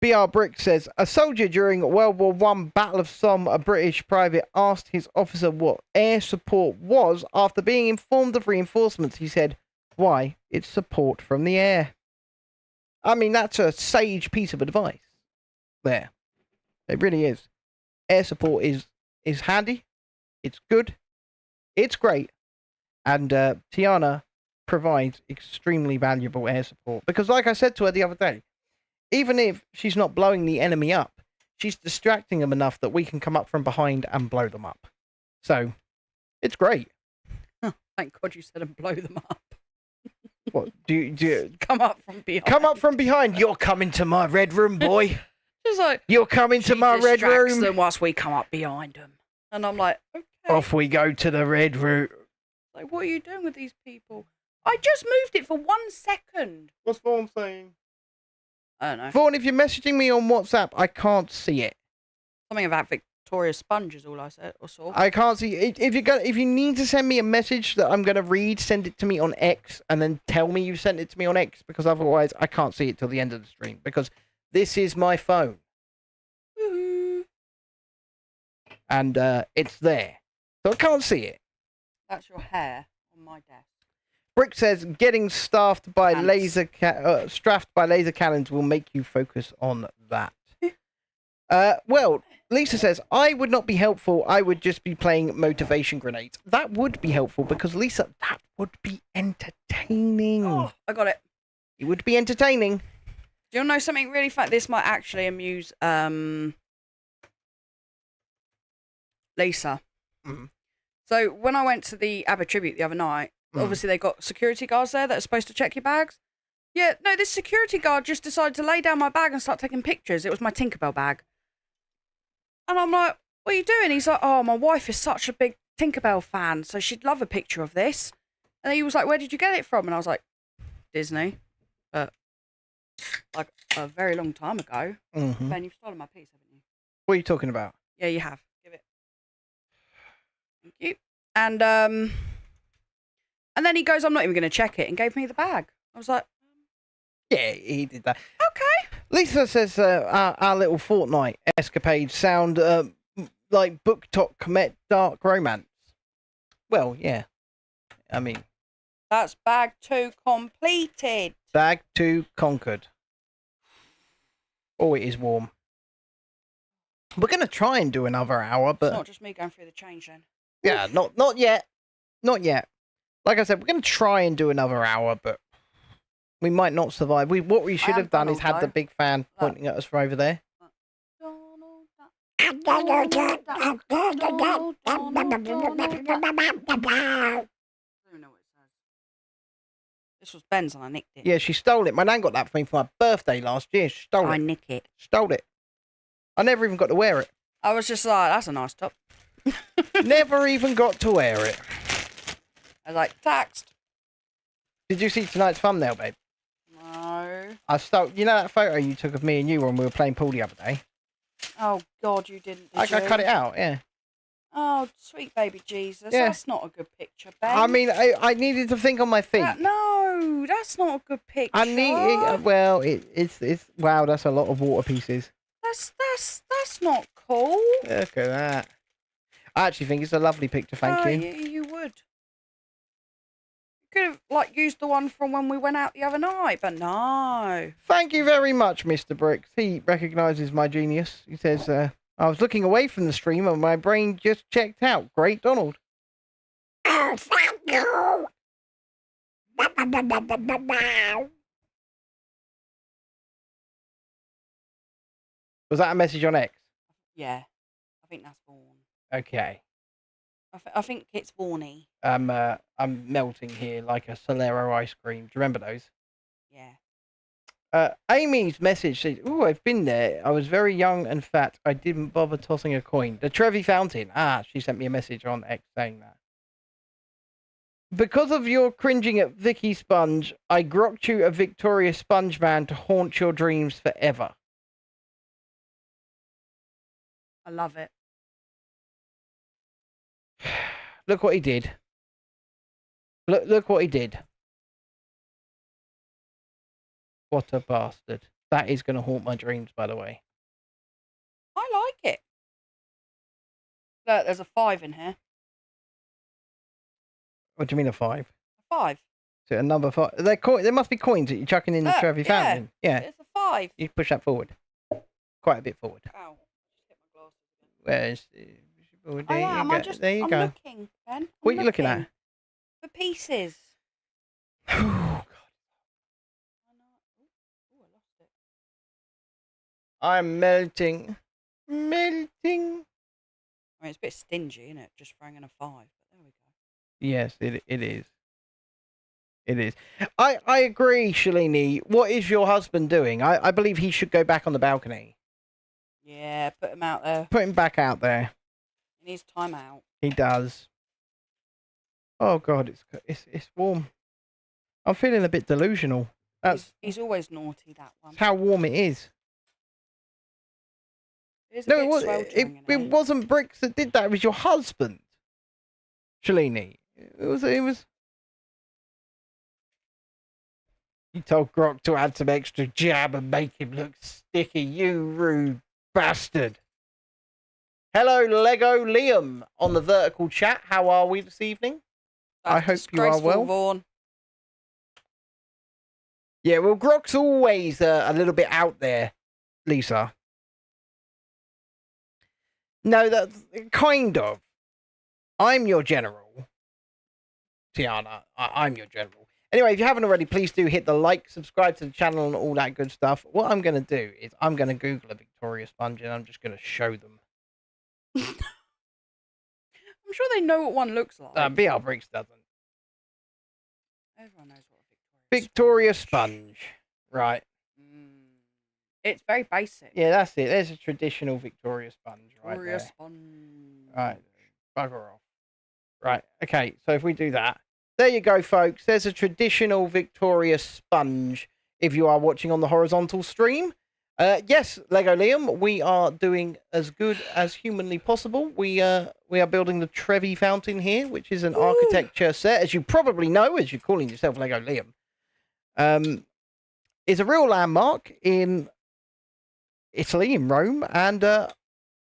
BR Brick says, a soldier during World War I Battle of Somme, a British private, asked his officer what air support was after being informed of reinforcements. He said, why? It's support from the air. I mean, that's a sage piece of advice. There. It really is. Air support is handy. It's good. It's great. And Tiana provides extremely valuable air support. Because like I said to her the other day, even if she's not blowing the enemy up, she's distracting them enough that we can come up from behind and blow them up. So, it's great. Thank God you said and blow them up. What? Do you come up from behind? Come up from behind. You're coming to my red room, boy. Just like, you're coming to my red room. Them whilst we come up behind them. And I'm like, okay. Off we go to the red room. Like, what are you doing with these people? I just moved it for 1 second. What's Vaughan saying? I don't know. Vaughan, if you're messaging me on WhatsApp, I can't see it. Something about Victoria Sponge is all I said or saw. I can't see. If you need to send me a message that I'm gonna read, send it to me on X, and then tell me you sent it to me on X, because otherwise I can't see it till the end of the stream, because this is my phone. Woohoo. And it's there, so I can't see it. That's your hair on my desk. Brick says getting staffed by straffed by laser cannons will make you focus on that. Well, Lisa says, I would not be helpful. I would just be playing motivation grenades. That would be helpful because, Lisa, that would be entertaining. Oh, I got it. It would be entertaining. Do you want to know something really fun? This might actually amuse Lisa. Mm. So when I went to the ABBA tribute the other night, obviously they got security guards there that are supposed to check your bags. Yeah, no, this security guard just decided to lay down my bag and start taking pictures. It was my Tinkerbell bag. And I'm like, what are you doing? He's like, oh, my wife is such a big Tinkerbell fan, so she'd love a picture of this. And he was like, where did you get it from? And I was like, Disney. But like a very long time ago. Mm-hmm. Ben, you've stolen my piece, haven't you? What are you talking about? Yeah, you have. Give it. Thank you. And then he goes, I'm not even going to check it, and gave me the bag. I was like, yeah, he did that. Okay. Lisa says our little Fortnite escapades sound like Book Talk Comet Dark Romance. Well, yeah. I mean... That's bag 2 completed. Bag 2 conquered. Oh, it is warm. We're going to try and do another hour, but... It's not just me going through the change then. Yeah, not yet. Not yet. Like I said, we're going to try and do another hour, but We might not survive. What we should am have done is Donald, had the though. big fan Look. pointing at us from over there. Donald Duck. Donald Duck. Donald, Donald, Donald, Donald Duck. I don't know what it says. This was Ben's and I nicked it. Yeah, she stole it. My nan got that for me for my birthday last year. She stole I it. nick it. Stole it. I never even got to wear it. I was just like, that's a nice top. Never even got to wear it. I was like, taxed. Did you see tonight's thumbnail, babe? No. I stole. You know that photo you took of me and you when we were playing pool the other day? Oh, God, you didn't, I cut it out, yeah. Oh, sweet baby Jesus. Yeah. That's not a good picture, Ben. I mean, I needed to think on my feet. No, that's not a good picture. I need. Well, it's. Wow, that's a lot of water pieces. That's not cool. Look at that. I actually think it's a lovely picture. Thank you. You would. Could have used the one from when we went out the other night, but no. Thank you very much, Mr. Bricks. He recognises my genius. He says, I was looking away from the stream and my brain just checked out. Great, Donald. Oh, thank you. Was that a message on X? Yeah, I think that's Vaughan. Okay. I think it's Vaughny. I'm melting here like a Solero ice cream. Do you remember those? Yeah. Amy's message says, "Oh, I've been there. I was very young and fat. I didn't bother tossing a coin." The Trevi Fountain. She sent me a message on X saying that. Because of your cringing at Vicky Sponge, I grokked you a Victoria Sponge Man to haunt your dreams forever. I love it. Look what he did. Look what he did. What a bastard. That is going to haunt my dreams, by the way. I like it. Look, there's a 5 in here. What do you mean a 5? A 5. Is it a number 5? There must be coins that you're chucking in the Trevi Fountain. Yeah. It's a 5. You push that forward. Quite a bit forward. Ow. Just hit my glasses again. Where's... I am. There you I'm go. looking, Ben. What are you looking at? For pieces. Oh, God. Oh, I lost it. I'm melting. Melting. I mean, it's a bit stingy, isn't it? Just throwing in a 5. But there we go. Yes, it is. It is. I agree, Shalini. What is your husband doing? I believe he should go back on the balcony. Yeah, put him out there. Put him back out there. He needs time out. He does. Oh God, it's warm. I'm feeling a bit delusional. He's always naughty, that one. That's how warm it is. It is a bit sweltering in it here. wasn't Bricks that did that. It was your husband, Shalini. It was. You told Grok to add some extra jam and make him look sticky. You rude bastard. Hello, Lego Liam on the vertical chat. How are we this evening? I hope you are well. Vaughan. Yeah, well, Grok's always a little bit out there, Lisa. No, that's kind of. I'm your general. Tiana, I'm your general. Anyway, if you haven't already, please do hit the like, subscribe to the channel and all that good stuff. What I'm going to do is I'm going to Google a Victoria Sponge and I'm just going to show them. I'm sure they know what one looks like. BR Bricks doesn't. Everyone knows what a Victoria Sponge. Right. It's very basic. Yeah, that's it. There's a traditional Victoria Sponge right Victoria there. Sponge. Right. Bugger off. Right. Okay, so if we do that. There you go, folks. There's a traditional Victoria Sponge if you are watching on the horizontal stream. Yes, Lego Liam, we are doing as good as humanly possible. We are building the Trevi Fountain here, which is an architecture set, as you probably know, as you're calling yourself Lego Liam. It's a real landmark in Italy, in Rome, and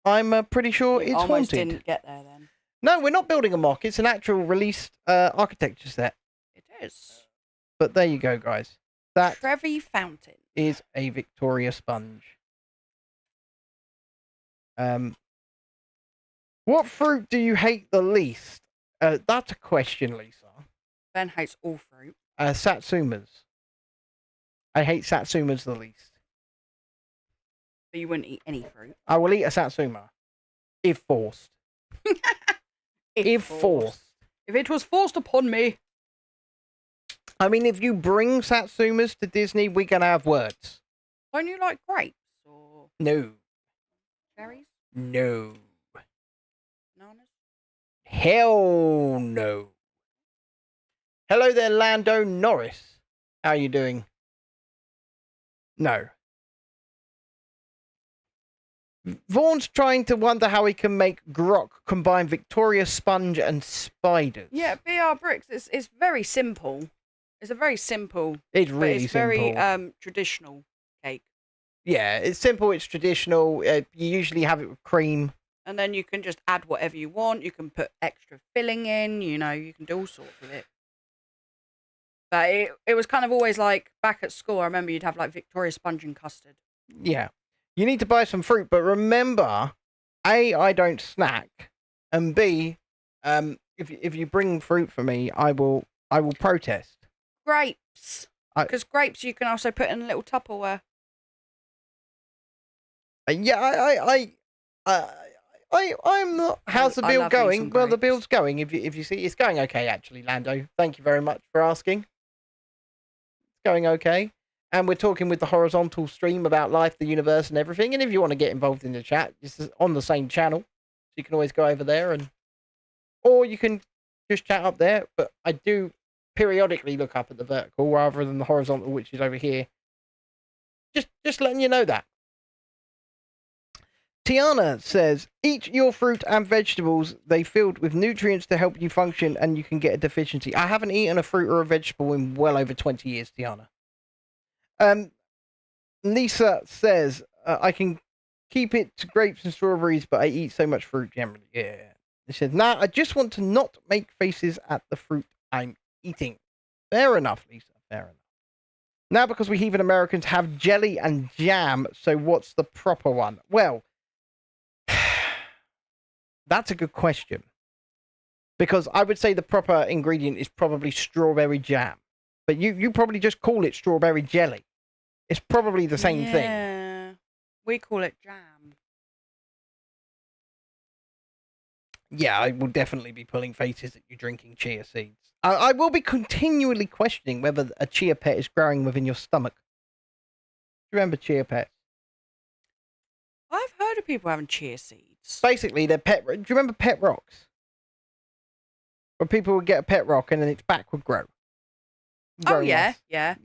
I'm pretty sure it's almost haunted. Didn't get there then. No, we're not building a mock. It's an actual released architecture set. It is. But there you go, guys. That Trevi Fountain is a Victoria Sponge. What fruit do you hate the least? That's a question, Lisa. Ben hates all fruit. Satsumas. I hate satsumas the least. But you wouldn't eat any fruit. I will eat a satsuma if forced. If forced. If it was forced upon me. I mean, if you bring satsumas to Disney, we're gonna have words. Don't you like grapes or No. cherries? No. Bananas? Hell no. Hello there, Lando Norris. How are you doing? No. Vaughn's trying to wonder how he can make grok combine Victoria Sponge and spiders. Yeah, BR Bricks. It's very simple. It's a very simple. It's but really it's simple. very traditional cake. Yeah, it's simple, it's traditional. You usually have it with cream. And then you can just add whatever you want. You can put extra filling in. You know, you can do all sorts with it. But it was kind of always like back at school. I remember you'd have like Victoria Sponge and custard. Yeah. You need to buy some fruit, but remember, A, I don't snack, and B, if you bring fruit for me, I will protest. Grapes. Because grapes you can also put in a little Tupperware. Yeah, I'm not. How's the build going? Well, the build's going. If you see, it's going okay actually, Lando. Thank you very much for asking. It's going okay. And we're talking with the horizontal stream about life, the universe, and everything. And if you want to get involved in the chat, this is on the same channel. So you can always go over there or you can just chat up there. But I do periodically look up at the vertical rather than the horizontal, which is over here. Just letting you know that. Tiana says, eat your fruit and vegetables. They filled with nutrients to help you function and you can get a deficiency. I haven't eaten a fruit or a vegetable in well over 20 years, Tiana. Lisa says, I can keep it to grapes and strawberries, but I eat so much fruit generally. Yeah. She says, nah, I just want to not make faces at the fruit I'm eating. Fair enough, Lisa. Fair enough. Now, because we heathen Americans have jelly and jam, so what's the proper one? Well, that's a good question. Because I would say the proper ingredient is probably strawberry jam. But you probably just call it strawberry jelly. It's probably the same thing. Yeah. We call it jam. Yeah, I will definitely be pulling faces at you drinking chia seeds. I will be continually questioning whether a chia pet is growing within your stomach. Do you remember chia pets? I've heard of people having chia seeds. Basically, they're pet. Do you remember pet rocks? Where people would get a pet rock and then its back would grow. Oh, yeah. Yeah.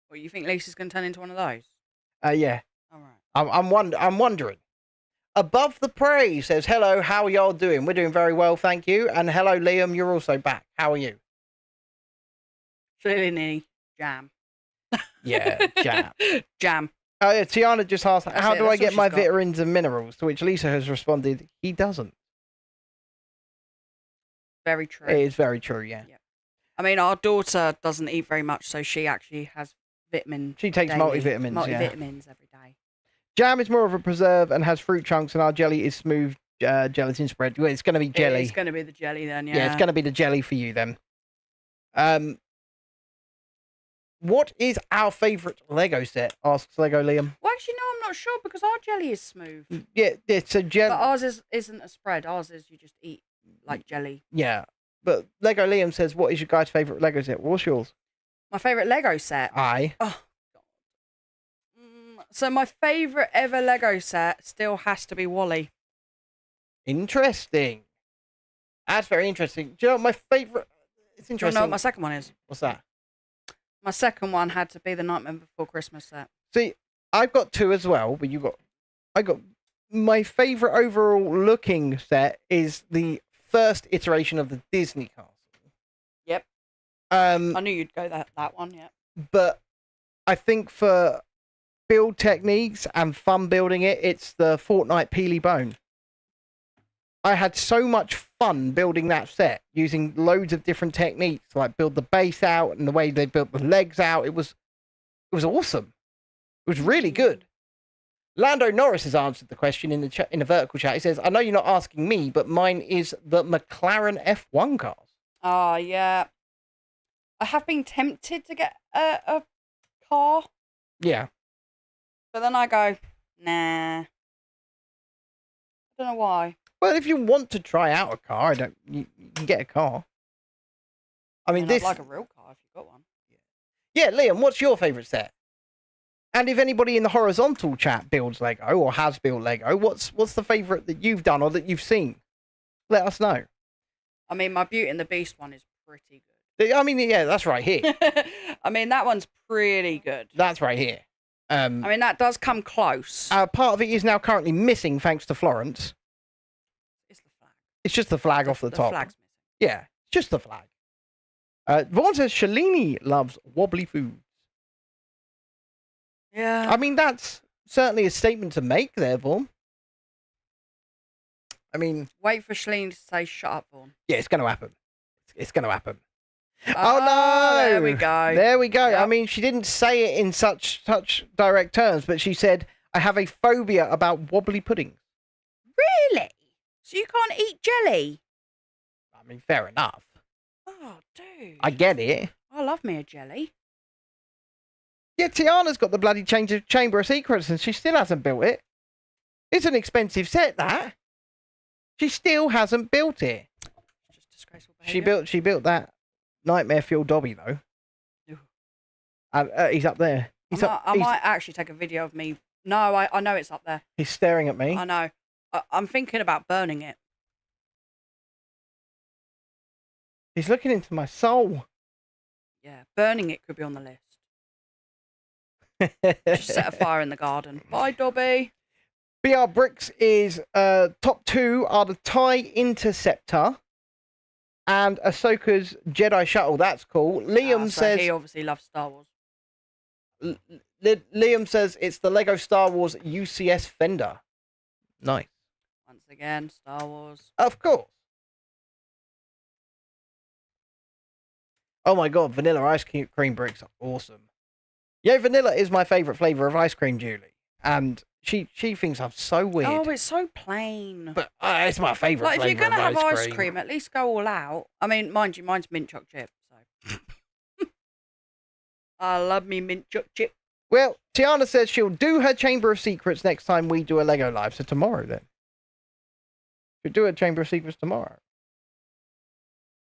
Well, you think Lisa's going to turn into one of those? Yeah. All right. I'm wondering. Above the Prey says, hello, how are y'all doing? We're doing very well, thank you. And hello, Liam, you're also back. How are you? Trilini. Jam. Yeah, jam. Jam. Oh, yeah, Tiana just asked, how do I get my got. vitamins and minerals? To which Lisa has responded, he doesn't. Very true. It is very true, yeah. I mean, our daughter doesn't eat very much, so she actually has vitamin. She takes multivitamins, multivitamins every day. Jam is more of a preserve and has fruit chunks, and our jelly is smooth gelatin spread. Well, it's going to be jelly. It's going to be the jelly then, yeah. Yeah, it's going to be the jelly for you then. What is our favourite Lego set? Asks Lego Liam. Well, actually, no, I'm not sure because our jelly is smooth. Yeah, it's a jelly. But ours isn't a spread. Ours is you just eat like jelly. Yeah, but Lego Liam says, what is your guys' favourite Lego set? What's yours? My favourite Lego set? Aye. Oh, God. So my favourite ever Lego set still has to be Wally. Interesting. That's very interesting. Do you know what my favourite... It's interesting. Do you know what my second one is? What's that? My second one had to be the Nightmare Before Christmas set. See, I've got two as well, but I got my favourite overall looking set is the first iteration of the Disney castle. Yep. I knew you'd go that one, yeah. But I think for build techniques and fun building it, it's the Fortnite Peely Bone. I had so much fun building that set using loads of different techniques, like build the base out and the way they built the legs out. It was awesome. It was really good. Lando Norris has answered the question in the vertical chat. He says, "I know you're not asking me, but mine is the McLaren F1 cars." Oh yeah. I have been tempted to get a car, Yeah. but then I go, nah. I don't know why. Well, if you want to try out a car, you can get a car. I mean, I'd like a real car if you've got one. Yeah, Liam, what's your favourite set? And if anybody in the horizontal chat builds Lego or has built Lego, what's the favourite that you've done or that you've seen? Let us know. I mean, my Beauty and the Beast one is pretty good. I mean, yeah, that's right here. I mean, that one's pretty good. That's right here. I mean, that does come close. Part of it is now currently missing thanks to Florence. It's the flag. It's just the flag off the top. The flag's missing. Yeah, just the flag. Vaughn says Shalini loves wobbly foods. Yeah. I mean, that's certainly a statement to make there, Vaughn. I mean... Wait for Shalene to say, shut up, Vaughn. Yeah, it's going to happen. It's going to happen. Oh, no! There we go. There we go. Yep. I mean, she didn't say it in such direct terms, but she said, I have a phobia about wobbly puddings. Really? So you can't eat jelly? I mean, fair enough. Oh, dude. I get it. I love me a jelly. Yeah, Tiana's got the bloody Chamber of Secrets and she still hasn't built it. It's an expensive set, that. She still hasn't built it. Just disgraceful behaviour. She built that Nightmare Fuel Dobby, though. Ooh. And he's up there. I might actually take a video of me. No, I know it's up there. He's staring at me. I know. I'm thinking about burning it. He's looking into my soul. Yeah, burning it could be on the list. Just set a fire in the garden. Bye, Dobby. BR Bricks is top 2 are the TIE Interceptor and Ahsoka's Jedi Shuttle. That's cool. Liam So says he obviously loves Star Wars. Liam says it's the Lego Star Wars UCS Fender. Nice. Once again, Star Wars. Of course. Oh my god, vanilla ice cream bricks are awesome. Yeah, vanilla is my favourite flavour of ice cream, Julie. And she thinks I'm so weird. Oh, it's so plain. But it's my favourite Like, flavour if you're going to of have ice cream, at least go all out. I mean, mind you, mine's mint choc chip. So I love me mint choc chip. Well, Tiana says she'll do her Chamber of Secrets next time we do a Lego Live. So tomorrow, then. She'll do a Chamber of Secrets tomorrow.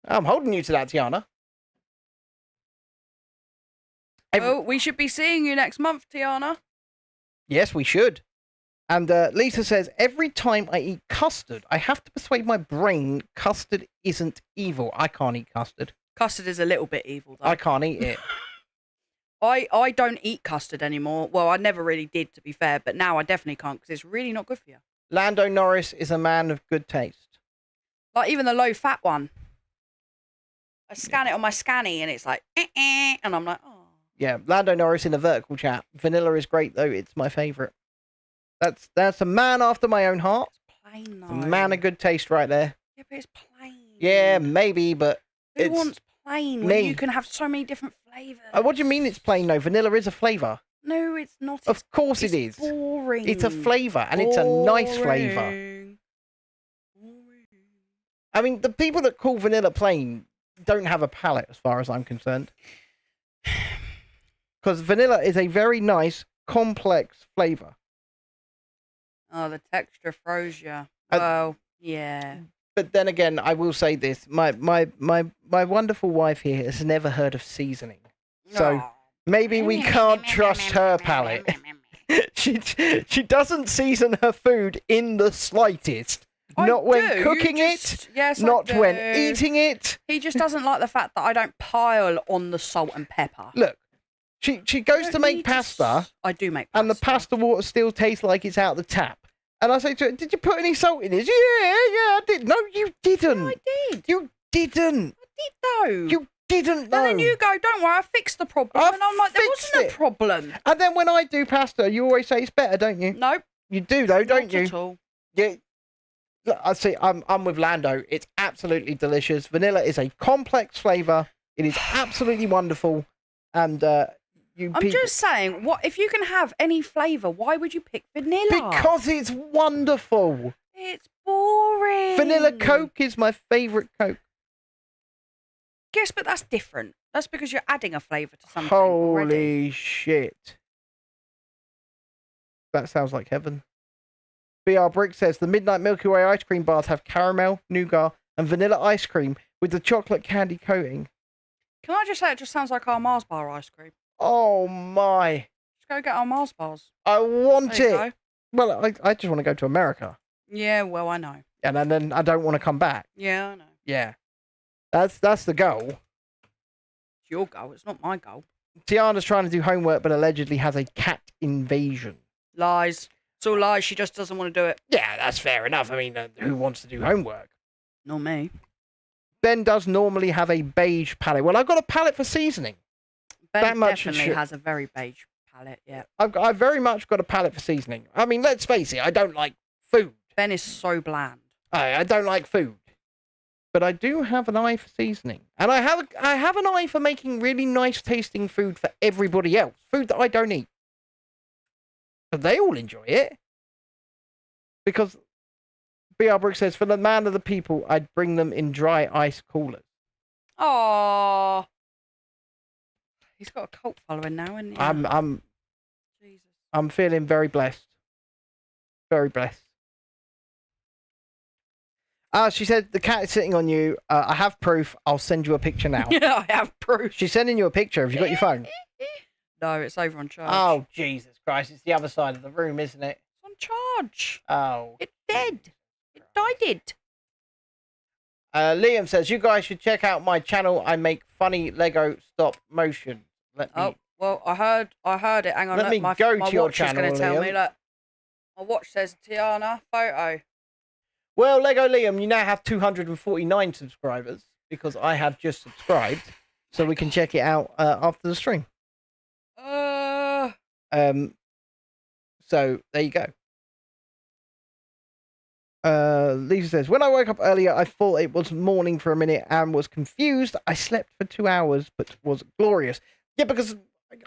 I'm holding you to that, Tiana. Oh, we should be seeing you next month, Tiana. Yes, we should. And Lisa says, every time I eat custard, I have to persuade my brain custard isn't evil. I can't eat custard. Custard is a little bit evil, though. I can't eat it. I don't eat custard anymore. Well, I never really did, to be fair, but now I definitely can't because it's really not good for you. Lando Norris is a man of good taste. Like, even the low-fat one. I scan it on my scanny, and it's like, and I'm like, oh. Yeah, Lando Norris in the vertical chat. Vanilla is great, though. It's my favourite. That's a man after my own heart. It's plain, though. A man of good taste right there. Yeah, but it's plain. Yeah, maybe, but Who wants plain when you can have so many different flavours? What do you mean it's plain, though? Vanilla is a flavour. No, it's not. Of course it is. Boring. It's a flavour, and it's a nice flavour. I mean, the people that call vanilla plain don't have a palate, as far as I'm concerned. Because vanilla is a very nice, complex flavour. Oh, the texture froze you. Well, yeah. But then again, I will say this: my wonderful wife here has never heard of seasoning, so maybe we can't trust her palate. she doesn't season her food in the slightest. Not when cooking it, yes, not when eating it. He just doesn't like the fact that I don't pile on the salt and pepper. Look, she goes to make pasta. I do make pasta. And the pasta water still tastes like it's out the tap. And I say to her, did you put any salt in it? Yeah, I did. No, you didn't. Yeah, I did. You didn't. I did, though. You didn't, though. And then you go, don't worry, I fixed the problem. And I'm like, there wasn't a problem. And then when I do pasta, you always say it's better, don't you? Nope. You do, though, don't you? Not at all. Yeah. Look, I see. I'm with Lando. It's absolutely delicious. Vanilla is a complex flavour. It is absolutely wonderful. And I'm just saying, what if you can have any flavour? Why would you pick vanilla? Because it's wonderful. It's boring. Vanilla Coke is my favourite Coke. Yes, but that's different. That's because you're adding a flavour to something already. Holy shit. That sounds like heaven. BR Brick says the Midnight Milky Way ice cream bars have caramel, nougat, and vanilla ice cream with the chocolate candy coating. Can I just say it just sounds like our Mars bar ice cream? Oh my. Just go get our Mars bars. I want There you it. go. Well, I just want to go to America. Yeah, well, I know. And then I don't want to come back. Yeah, I know. Yeah. That's the goal. It's your goal. It's not my goal. Tiana's trying to do homework, but allegedly has a cat invasion. Lies. It's all lies. She just doesn't want to do it. Yeah, that's fair enough. I mean, who wants to do homework? Not me. Ben does normally have a beige palette. Well, I've got a palette for seasoning. Ben That much definitely shit. has a very beige palette, yeah. I've very much got a palette for seasoning. I mean, let's face it, I don't like food. Ben is so bland. I don't like food. But I do have an eye for seasoning. And I have an eye for making really nice tasting food for everybody else. Food that I don't eat. But they all enjoy it. Because BR Brooks says, for the man of the people, I'd bring them in dry ice coolers. Oh, he's got a cult following now, isn't he? Jesus. I'm feeling very blessed. Very blessed. She said, the cat is sitting on you. I have proof. I'll send you a picture now. Yeah, I have proof. She's sending you a picture. Have you got your phone? No, it's over on charge. Oh, Jesus Christ. It's the other side of the room, isn't it? It's on charge. Oh. It dead. It died. Liam says, you guys should check out my channel. I make funny Lego stop motion. Let me... Oh, well, I heard it. Hang on. Let me my, go my to your watch channel, is going to tell me, Liam. look. My watch says Tiana photo. Well, Lego Liam, you now have 249 subscribers because I have just subscribed. So we can check it out after the stream. So there you go. Lisa says, when I woke up earlier, I thought it was morning for a minute and was confused. I slept for 2 hours, but was glorious. Yeah, because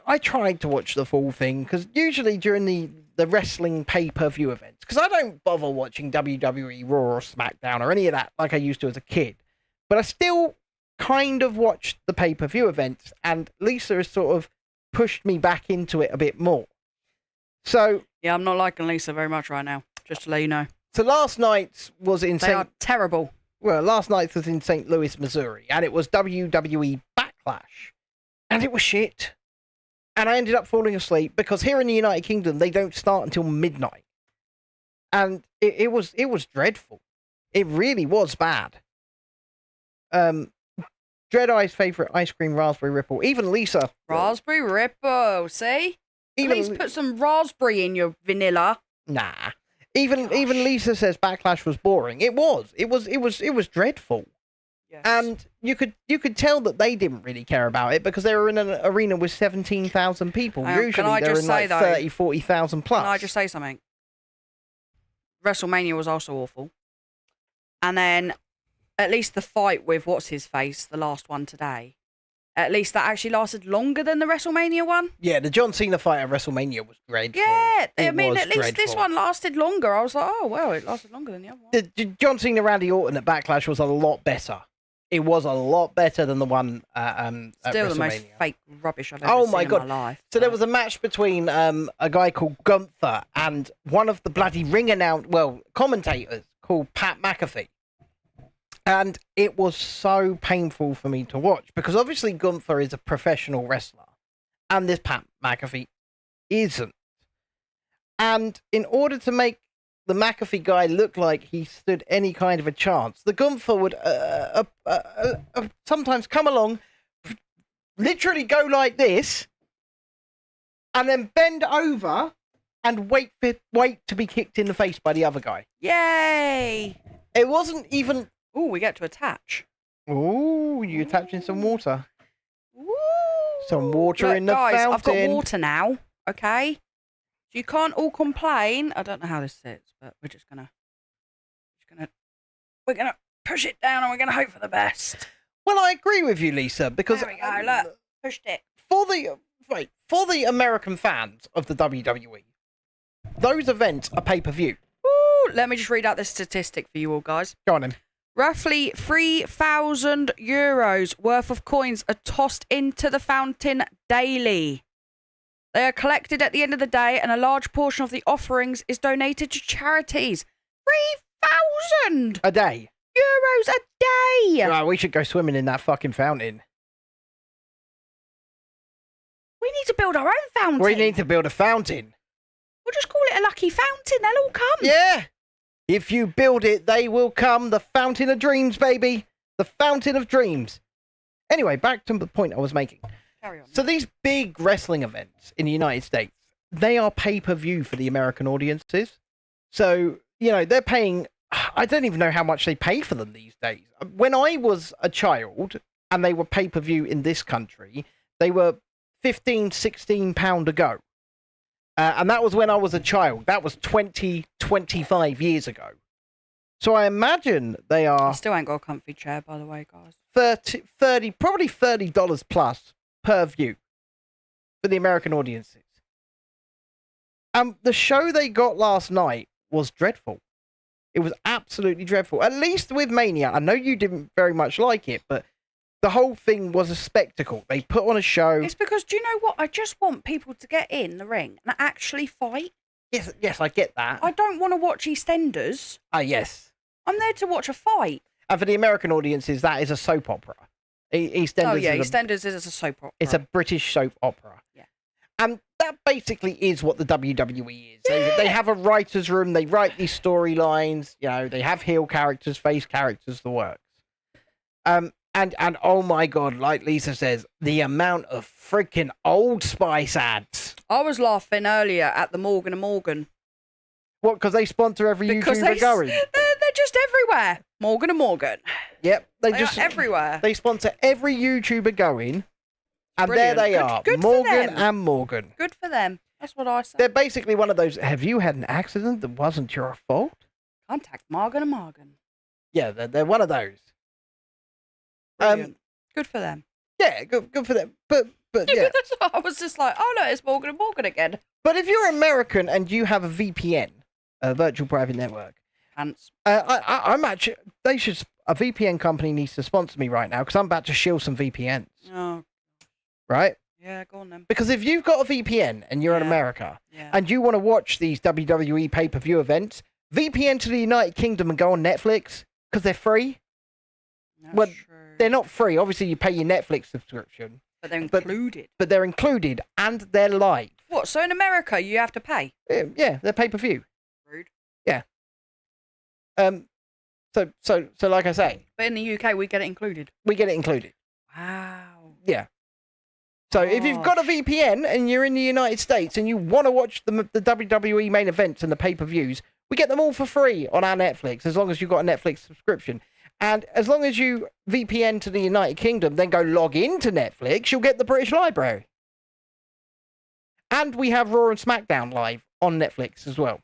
I tried to watch the full thing, because usually during the wrestling pay-per-view events, because I don't bother watching WWE Raw or SmackDown or any of that like I used to as a kid, but I still kind of watched the pay-per-view events, and Lisa has sort of pushed me back into it a bit more. So Yeah, I'm not liking Lisa very much right now, just to let you know. So last night was in They are terrible. Well, last night was in St. Louis, Missouri, and it was WWE Backlash, and it was shit. And I ended up falling asleep because here in the United Kingdom they don't start until midnight, and it was dreadful. It really was bad. Dread Eye's favourite ice cream, raspberry ripple. Even Lisa. Raspberry Ripple, see? At least put some raspberry in your vanilla. Nah. Even Lisa says Backlash was boring. It was dreadful. Yes. And you could tell that they didn't really care about it because they were in an arena with 17,000 people. Usually they're in like 30, 40,000 plus. Can I just say something? WrestleMania was also awful. And then at least the fight with what's-his-face, the last one today, at least that actually lasted longer than the WrestleMania one. Yeah, the John Cena fight at WrestleMania was dreadful. Yeah, I mean, at least dreadful. this one lasted longer. I was like, oh, well, it lasted longer than the other one. The John Cena Randy Orton at Backlash was a lot better. It was a lot better than the one at Still the most WrestleMania. fake rubbish I've ever seen in my life. So there was a match between a guy called Gunther and one of the bloody commentators called Pat McAfee. And it was so painful for me to watch because obviously Gunther is a professional wrestler and this Pat McAfee isn't. And in order to make the McAfee guy look like he stood any kind of a chance, the Gunther would sometimes come along, literally go like this, and then bend over and wait to be kicked in the face by the other guy. Yay! It wasn't even... Ooh, we get to attach. Ooh, you attaching some water. Ooh. Some water Look, in the guys, fountain. I've got water now, okay? So you can't all complain. I don't know how this sits, but we're gonna push it down and we're gonna hope for the best. Well, I agree with you, Lisa, because There we go, look. Pushed it. for the American fans of the WWE, those events are pay-per-view. Ooh, let me just read out this statistic for you all, guys. Go on then. Roughly 3,000 euros worth of coins are tossed into the fountain daily. They are collected at the end of the day, and a large portion of the offerings is donated to charities. 3,000 A day. euros a day. Right, we should go swimming in that fucking fountain. We need to build our own fountain. We need to build a fountain. We'll just call it a lucky fountain. They'll all come. Yeah. If you build it, they will come. The fountain of dreams, baby. The fountain of dreams. Anyway, back to the point I was making. Carry on. So these big wrestling events in the United States, they are pay-per-view for the American audiences. So, you know, they're paying... I don't even know how much they pay for them these days. When I was a child and they were pay-per-view in this country, they were £15-16 a go. And that was when I was a child. That was 25 years ago. So I imagine they are... I still ain't got a comfy chair, by the way, guys. Probably $30 plus per view for the American audiences. The show they got last night was dreadful. It was absolutely dreadful. At least with Mania. I know you didn't very much like it, but the whole thing was a spectacle. They put on a show. It's because, do you know what? I just want people to get in the ring and actually fight. Yes, I get that. I don't want to watch EastEnders. Yes. I'm there to watch a fight. And for the American audiences, that is a soap opera. EastEnders. Oh yeah, EastEnders is a soap opera. It's a British soap opera. Yeah. And that basically is what the WWE is. They have a writer's room. They write these storylines. You know, they have heel characters, face characters, the works. And oh my God, like Lisa says, the amount of freaking Old Spice ads. I was laughing earlier at the Morgan & Morgan. What, because they sponsor every YouTuber going? They're just everywhere. Morgan & Morgan. Yep. They are everywhere. They sponsor every YouTuber going. And Brilliant. There they are. Good Morgan and Morgan. Good for them. That's what I say. They're basically one of those, have you had an accident that wasn't your fault? Contact Morgan & Morgan. Yeah, they're one of those. Brilliant. Good for them. Yeah, good for them. But yeah. That's what I was just like, oh no, it's Morgan & Morgan again. But if you're American and you have a VPN, a virtual private network, Pants. I'm actually, a VPN company needs to sponsor me right now because I'm about to shill some VPNs. Oh. Right? Yeah, go on then. Because if you've got a VPN and you're in America and you want to watch these WWE pay-per-view events, VPN to the United Kingdom and go on Netflix because they're free. That's true. They're not free. Obviously, you pay your Netflix subscription. But they're included. But they're included and they're live. What? So in America, you have to pay? Yeah, they're pay-per-view. Rude. Yeah. So like I say. But in the UK, we get it included. We get it included. Wow. Yeah. So if you've got a VPN and you're in the United States and you want to watch the WWE main events and the pay-per-views, we get them all for free on our Netflix as long as you've got a Netflix subscription. And as long as you VPN to the United Kingdom, then go log into Netflix, you'll get the British Library. And we have Raw and SmackDown live on Netflix as well.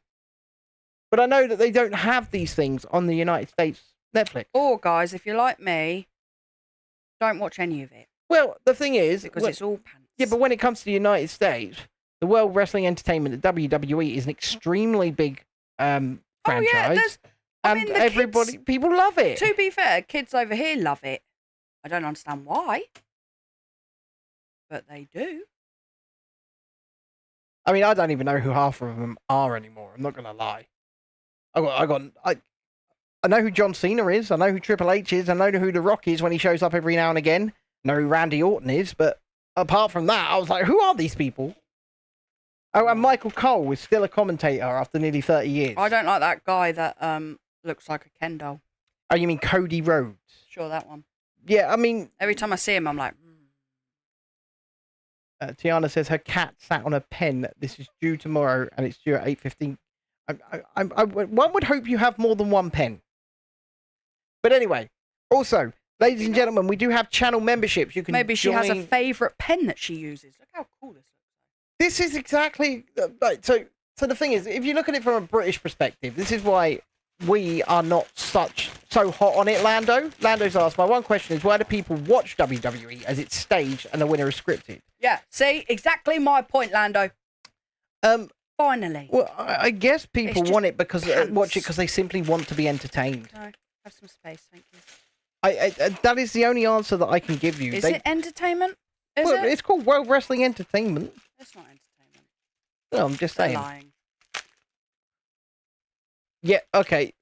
But I know that they don't have these things on the United States Netflix. Or, guys, if you're like me, don't watch any of it. Well, the thing is... Because it's all pants. Yeah, but when it comes to the United States, the World Wrestling Entertainment, the WWE, is an extremely big franchise. Oh, yeah, and everybody, people love it. To be fair, kids over here love it. I don't understand why. But they do. I mean, I don't even know who half of them are anymore. I'm not going to lie. I know who John Cena is. I know who Triple H is. I know who The Rock is when he shows up every now and again. I know who Randy Orton is. But apart from that, I was like, who are these people? Oh, and Michael Cole is still a commentator after nearly 30 years. I don't like that guy that looks like a Ken doll. Oh, you mean Cody Rhodes? Sure, that one. Yeah, I mean... Every time I see him, I'm like... Tiana says her cat sat on a pen. This is due tomorrow, and it's due at 8:15. One would hope you have more than one pen. But anyway, also, ladies and gentlemen, we do have channel memberships. You can Maybe she has a favourite pen that she uses. Look how cool this looks. This is exactly... So the thing is, if you look at it from a British perspective, this is why we are not so hot on it, Lando. Lando's asked, my one question is, why do people watch WWE as it's staged and the winner is scripted? Yeah, see? Exactly my point, Lando. Finally. Well, I guess people want it because watch it because they simply want to be entertained. No. Have some space, thank you. That is the only answer that I can give you. Is it entertainment? Is well, it? it's called World Wrestling Entertainment. It's not entertainment. No, I'm just They're saying. lying. Yeah, okay.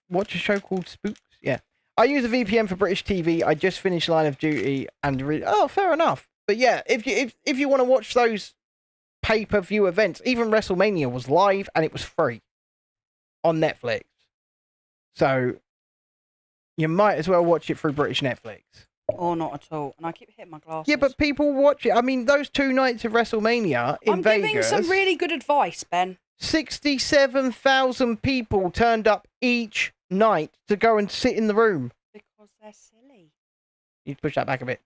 Watch a show called Spooks? Yeah. I use a VPN for British TV. I just finished Line of Duty and fair enough. But yeah, if you want to watch those pay-per-view events, even WrestleMania was live and it was free on Netflix. So you might as well watch it through British Netflix. Or not at all. And I keep hitting my glasses. Yeah, but people watch it. I mean, those 2 nights of WrestleMania in Vegas. I'm giving some really good advice, Ben. 67,000 people turned up each night to go and sit in the room. Because they're silly. You push that back a bit.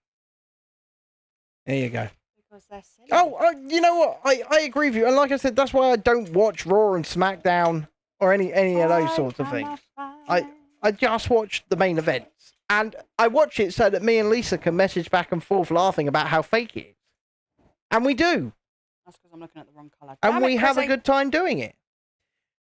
There you go. Because they're silly. Oh, you know what? I agree with you. And like I said, that's why I don't watch Raw and SmackDown or any of those sorts of things. I just watch the main events. And I watch it so that me and Lisa can message back and forth laughing about how fake it is. And we do. That's because I'm looking at the wrong colour. And we have a good time doing it.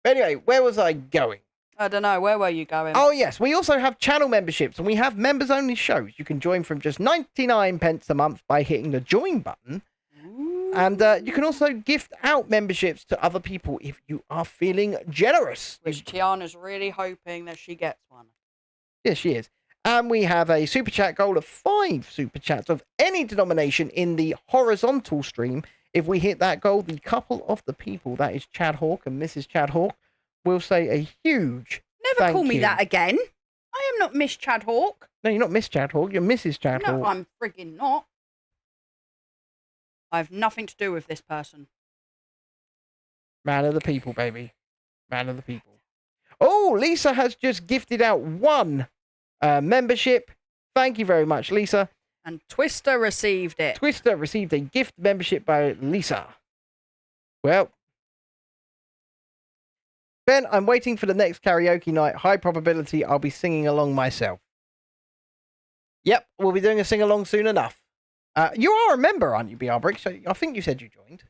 But anyway, where was I going? I don't know. Where were you going? Oh, yes. We also have channel memberships, and we have members-only shows. You can join from just 99 pence a month by hitting the join button. Ooh. And you can also gift out memberships to other people if you are feeling generous. Which Tiana's really hoping that she gets one. Yes, she is. And we have a super chat goal of 5 super chats of any denomination in the horizontal stream. If we hit that goal, the couple of the people, that is Chad Hawk and Mrs. Chad Hawk, will say a huge Never call thank me you. that again. I am not Miss Chad Hawk. No, you're not Miss Chad Hawk, you're Mrs. Chad Hawk. No, I'm friggin' not. I have nothing to do with this person. Man of the people, baby. Man of the people. Oh, Lisa has just gifted out 1 membership. Thank you very much, Lisa. And Twister received it. Twister received a gift membership by Lisa. Well, Ben, I'm waiting for the next karaoke night. High probability I'll be singing along myself. Yep, we'll be doing a sing-along soon enough. You are a member, aren't you, BR Brick? So I think you said you joined.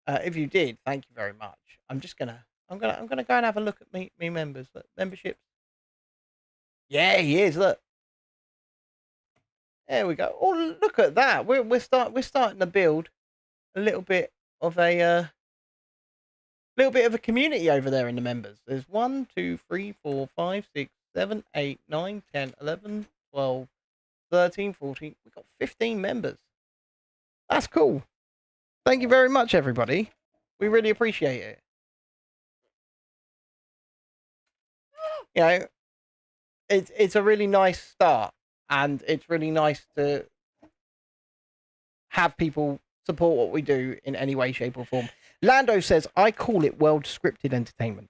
If you did, thank you very much. I'm gonna go and have a look at me members. Look, memberships. Yeah, he is. Look. There we go. Oh, look at that. We're starting to build a little bit of a community over there in the members. There's 1, 2, 3, 4, 5, 6, 7, 8, 9, 10, 11, 12, 13, 14. We've got 15 members. That's cool. Thank you very much, everybody. We really appreciate it. You know, it's a really nice start, and it's really nice to have people support what we do in any way, shape, or form. Lando says, I call it world scripted entertainment.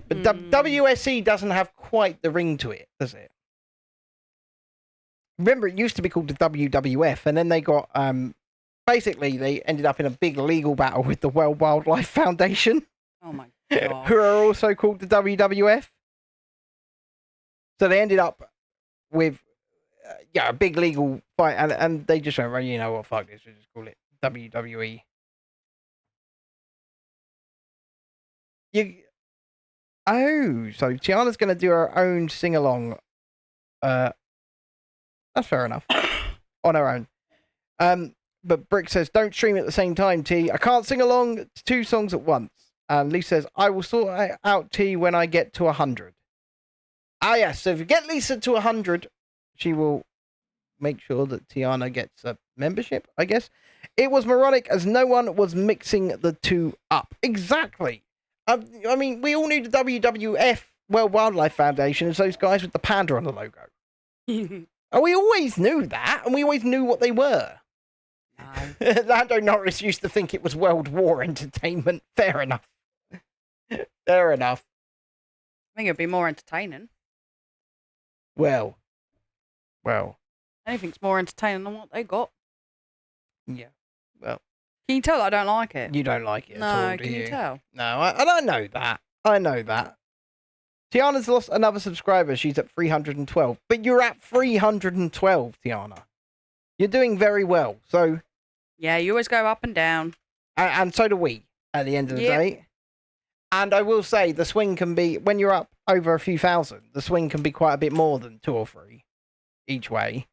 But WSC doesn't have quite the ring to it, does it? Remember, it used to be called the WWF, and then they got, basically, they ended up in a big legal battle with the World Wildlife Foundation. Oh my god. Who are also called the WWF. So they ended up with, a big legal fight, and they just went, well, you know what, fuck this, we'll just call it WWE. So Tiana's going to do her own sing-along. That's fair enough. On her own. But Brick says, don't stream at the same time, T. I can't sing along to 2 songs at once. And Lisa says, I will sort out T when I get to 100. Ah, yes. So if you get Lisa to 100, she will make sure that Tiana gets a membership, I guess. It was moronic as no one was mixing the 2 up. Exactly. I mean, we all knew the WWF, World Wildlife Foundation, as those guys with the panda on the logo. And we always knew that, and we always knew what they were. No. Lando Norris used to think it was World War Entertainment. Fair enough. Fair enough. I think it'd be more entertaining. Well. Anything's more entertaining than what they got. Yeah. Well. Can you tell I don't like it? You don't like it at all, do can you tell? No, I know that. I know that. Tiana's lost another subscriber. She's at 312. But you're at 312, Tiana. You're doing very well. So. Yeah, you always go up and down. And so do we, at the end of the day. And I will say the swing can be, when you're up over a few thousand, the swing can be quite a bit more than 2 or 3 each way.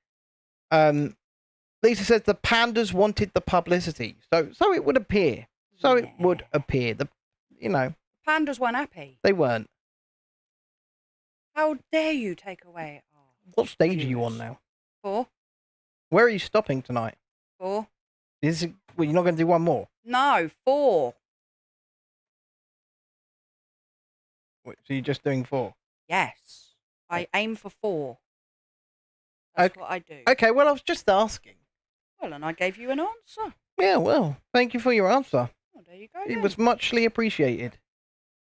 Lisa says the pandas wanted the publicity, so it would appear. So it would appear. Pandas weren't happy. They weren't. How dare you take away? What stage are you on now? 4. Where are you stopping tonight? 4. Well, you're not going to do one more? No, 4. So you're just doing 4? Yes. I aim for 4. That's what I do. Okay, well, I was just asking. Well, and I gave you an answer. Yeah, well, thank you for your answer. Oh, there you go. It was muchly appreciated.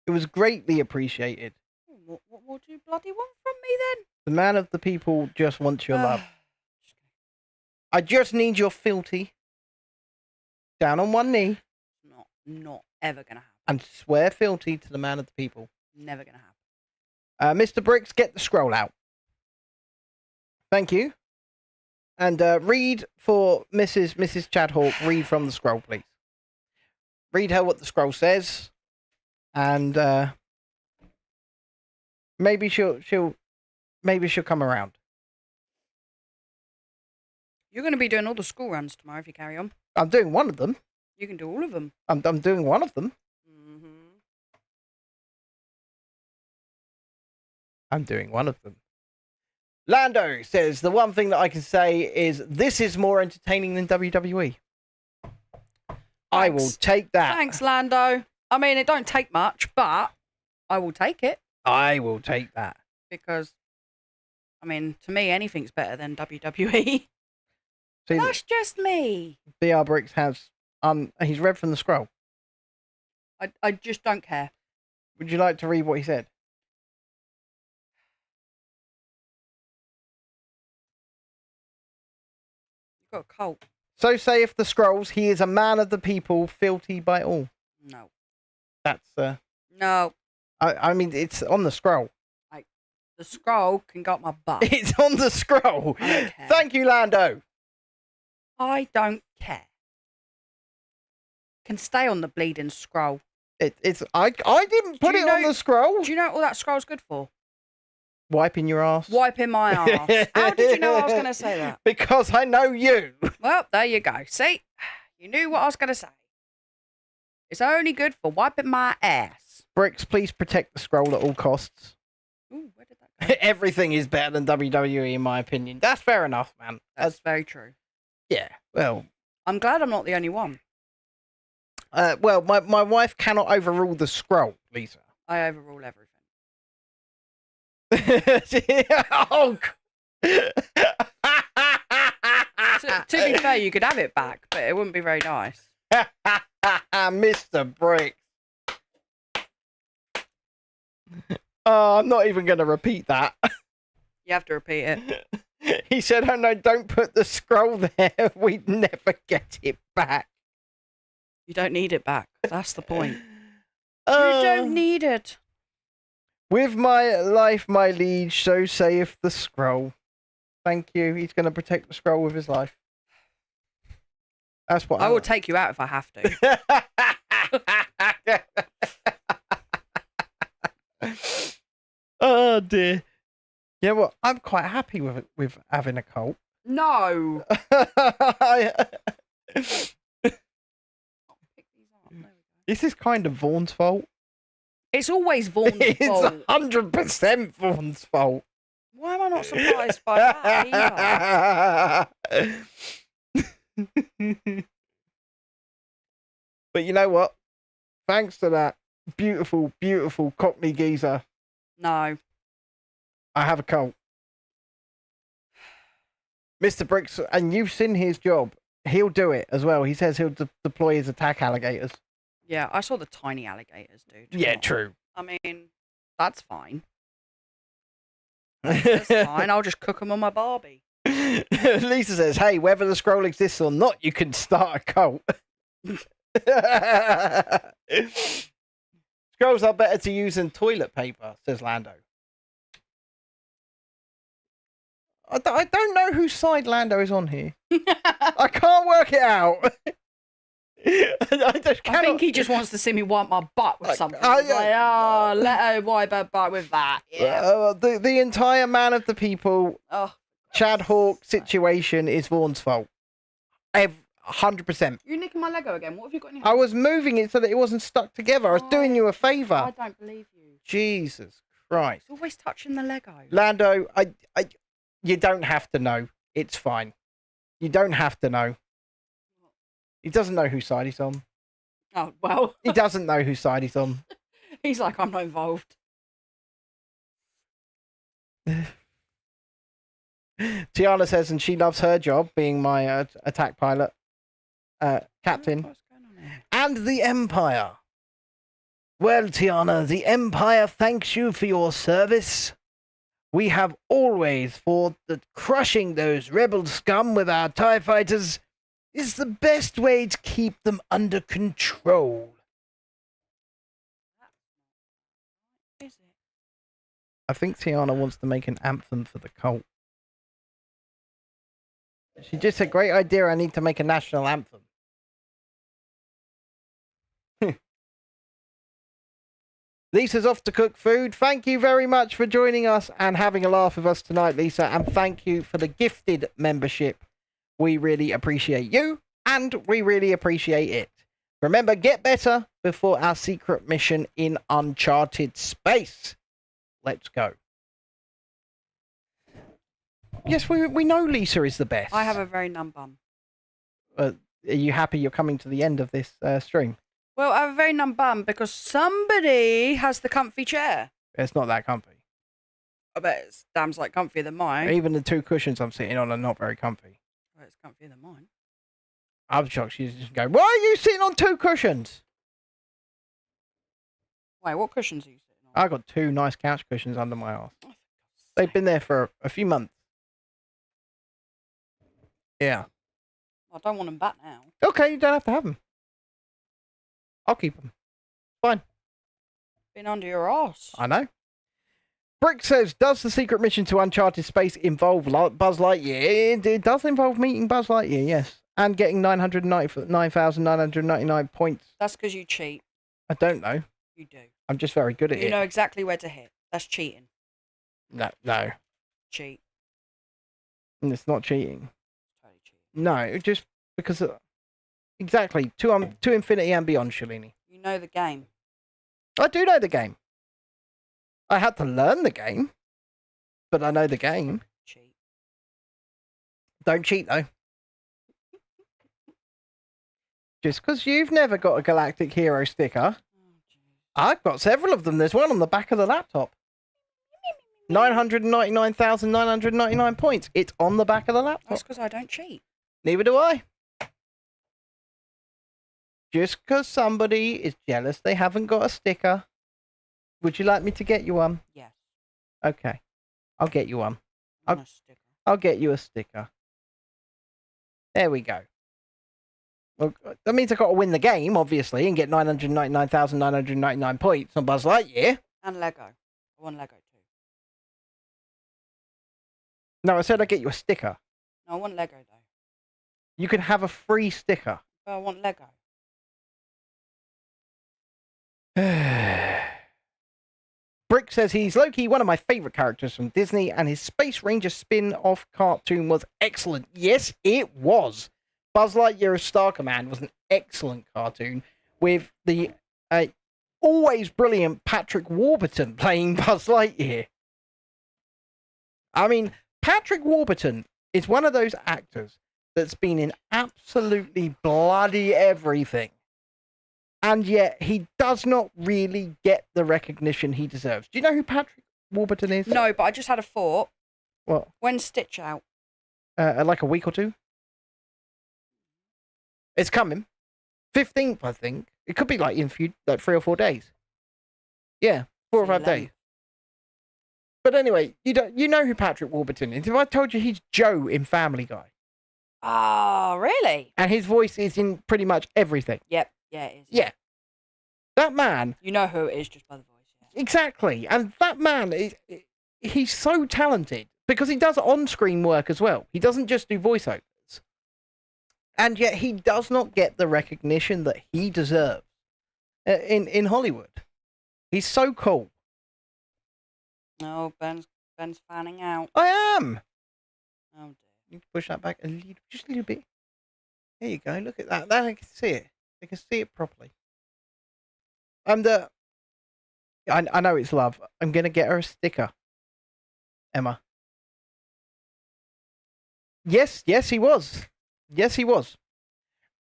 It was greatly appreciated. What more do you bloody want from me then? The man of the people just wants your love. I just need your filthy. Down on one knee. Not ever gonna happen. And swear filthy to the man of the people. Never gonna happen. Mr. Bricks, get the scroll out. Thank you. And read for Mrs. Chadhawk. Read from the scroll, please. Read her what the scroll says, and maybe she'll come around. You're going to be doing all the school runs tomorrow if you carry on. I'm doing one of them. You can do all of them. I'm doing one of them. I'm doing one of them. Lando says, the one thing that I can say is this is more entertaining than WWE. I will take that. Thanks, Lando. I mean, it don't take much, but I will take it. I will take that. Because, I mean, to me, anything's better than WWE. See, that's just me. BR Bricks has, he's read from the scroll. I just don't care. Would you like to read what he said? You've got a cult. So saith the scrolls, he is a man of the people, filthy by all. No. That's, No. I mean, it's on the scroll. The scroll can go up my butt. It's on the scroll. I don't care. Thank you, Lando. I don't care. Can stay on the bleeding scroll. I didn't put it on the scroll. Do you know what all that scroll's good for? Wiping your ass. Wiping my ass. How did you know I was going to say that? Because I know you. Well, there you go. See? You knew what I was going to say. It's only good for wiping my ass. Bricks, please protect the scroll at all costs. Ooh, where did that go? Everything is better than WWE, in my opinion. That's fair enough, man. That's very true. Yeah, well. I'm glad I'm not the only one. Well, my wife cannot overrule the scroll, Lisa. I overrule everything. Oh. To be fair, you could have it back, but it wouldn't be very nice. Mr. Bricks. Oh, I'm not even going to repeat that. You have to repeat it. He said, oh no, don't put the scroll there. We'd never get it back. You don't need it back. That's the point. You don't need it. With my life, my liege, so saith the scroll. Thank you. He's going to protect the scroll with his life. That's what I will take you out if I have to. Oh dear. Yeah, well, I'm quite happy with having a cult. No. This is kind of Vaughn's fault. It's always Vaughn's fault. It's 100% Vaughn's fault. Why am I not surprised by that either? But you know what? Thanks to that beautiful, beautiful Cockney geezer. No. I have a cult. Mr. Bricks, and you've seen his job. He'll do it as well. He says he'll deploy his attack alligators. Yeah, I saw the tiny alligators, dude. Yeah, true. I mean, that's fine. That's fine. I'll just cook them on my Barbie. Lisa says, hey, whether the scroll exists or not, you can start a cult. Scrolls are better to use than toilet paper, says Lando. I don't know whose side Lando is on here. I can't work it out. I think he just wants to see me wipe my butt with something. He's let her wipe her butt with that. Yeah. The entire man of the people, Chad Hawk situation is Vaughn's fault. 100%. You're nicking my Lego again. What have you got in your I hand? was moving it so that it wasn't stuck together. I was doing you a favour. I don't believe you. Jesus Christ. It's always touching the Lego. Lando, you don't have to know. It's fine. You don't have to know. He doesn't know whose side he's on. Oh, well. He doesn't know whose side he's on. He's like, I'm not involved. Tiana says, and she loves her job, being my attack pilot, captain. What's going on here? And the Empire. Well, Tiana, the Empire thanks you for your service. We have always thought that crushing those rebel scum with our TIE fighters is the best way to keep them under control. Is it? I think Tiana wants to make an anthem for the cult. She just said, great idea, I need to make a national anthem. Lisa's off to cook food. Thank you very much for joining us and having a laugh with us tonight, Lisa. And thank you for the gifted membership. We really appreciate you and we really appreciate it. Remember, get better before our secret mission in uncharted space. Let's go. Yes, we know Lisa is the best. I have a very numb bum. Are you happy you're coming to the end of this stream? Well, I have a very numb bum because somebody has the comfy chair. It's not that comfy. I bet it's damn sight comfier than mine. Even the two cushions I'm sitting on are not very comfy. Well, it's comfier than mine. I'm shocked she's just going, why are you sitting on two cushions? Wait, what cushions are you sitting on? I got two nice couch cushions under my arse. They've been there for a few months. Yeah. I don't want them back now. Okay, you don't have to have them. I'll keep them. Fine. Been under your arse. I know. Brick says, does the secret mission to Uncharted Space involve Buzz Lightyear? It does involve meeting Buzz Lightyear, yes. And getting 999,999 points. That's because you cheat. I don't know. You do. I'm just very good at it. You know exactly where to hit. That's cheating. No. Cheat. It's not cheating. Totally cheating. No, just because... Exactly. To infinity and beyond, Shalini. You know the game. I do know the game. I had to learn the game. But I know the game. Cheat. Don't cheat, though. Just because you've never got a Galactic Hero sticker. Oh, I've got several of them. There's one on the back of the laptop. 999,999 points. It's on the back of the laptop. That's because I don't cheat. Neither do I. Just because somebody is jealous they haven't got a sticker. Would you like me to get you one? Yes. Okay. I'll get you one. I want a sticker. I'll get you a sticker. There we go. Well, that means I've got to win the game, obviously, and get 999,999 points on Buzz Lightyear. And Lego. I want Lego too. No, I said I'd get you a sticker. No, I want Lego though. You could have a free sticker. But I want Lego. Brick says he's Loki, one of my favourite characters from Disney, and his Space Ranger spin-off cartoon was excellent. Yes, it was. Buzz Lightyear as Star Command was an excellent cartoon with the always brilliant Patrick Warburton playing Buzz Lightyear. I mean, Patrick Warburton is one of those actors that's been in absolutely bloody everything. And yet, he does not really get the recognition he deserves. Do you know who Patrick Warburton is? No, but I just had a thought. What? When's Stitch out? Like a week or two? It's coming. 15th, I think. It could be like in 3 or 4 days. Yeah, 4 or 5 days. But anyway, you know who Patrick Warburton is. If I told you he's Joe in Family Guy. Oh, really? And his voice is in pretty much everything. Yep. Yeah, it is. Yeah. That man... You know who it is just by the voice. Yeah. Exactly. And that man, he's so talented because he does on-screen work as well. He doesn't just do voiceovers. And yet he does not get the recognition that he deserves in Hollywood. He's so cool. Oh, Ben's fanning out. I am. Oh dear. You can push that back just a little bit. There you go. Look at that. Now I can see it. I can see it properly. I know it's love. I'm gonna get her a sticker. Emma. Yes, he was. Yes, he was.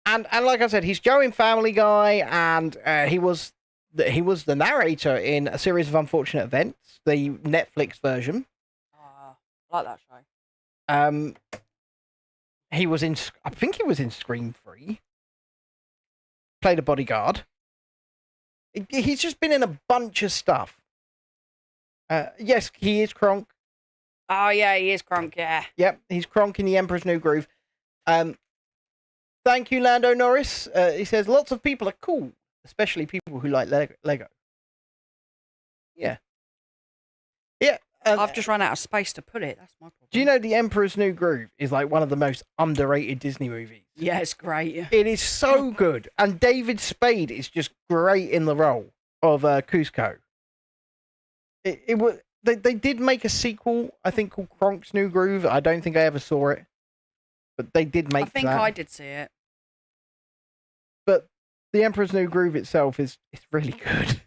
And like I said, he's Joe in Family Guy, and he was the narrator in A Series of Unfortunate Events, the Netflix version. I like that show. He was in. I think he was in Scream 3. Played a bodyguard. He's just been in a bunch of stuff. Yes, he is Kronk. Oh yeah, he is Kronk. Yeah. Yep, he's Kronk in The Emperor's New Groove. Thank you, Lando Norris. He says lots of people are cool, especially people who like Lego. Yeah. Yeah. I've just run out of space to put it. That's my problem. Do you know The Emperor's New Groove is like one of the most underrated Disney movies? Yeah, it's great. It is so good. And David Spade is just great in the role of Cusco. It was. They did make a sequel, I think, called Kronk's New Groove. I don't think I ever saw it. But they did make that. I think I did see it. But The Emperor's New Groove itself is really good.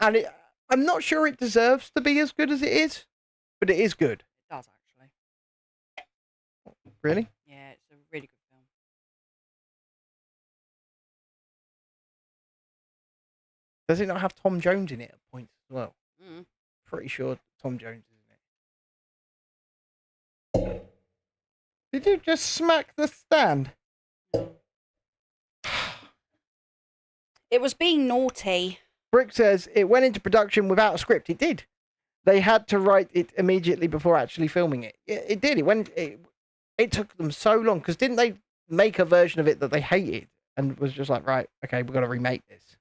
And I'm not sure it deserves to be as good as it is, but it is good. It does, actually. Really? Yeah, it's a really good film. Does it not have Tom Jones in it at points as well? Mm. Pretty sure Tom Jones is in it. Did you just smack the stand? No. It was being naughty. Brick says it went into production without a script. It did. They had to write it immediately before actually filming it. It did. It took them so long because didn't they make a version of it that they hated and was just like, right, okay, we've got to remake this.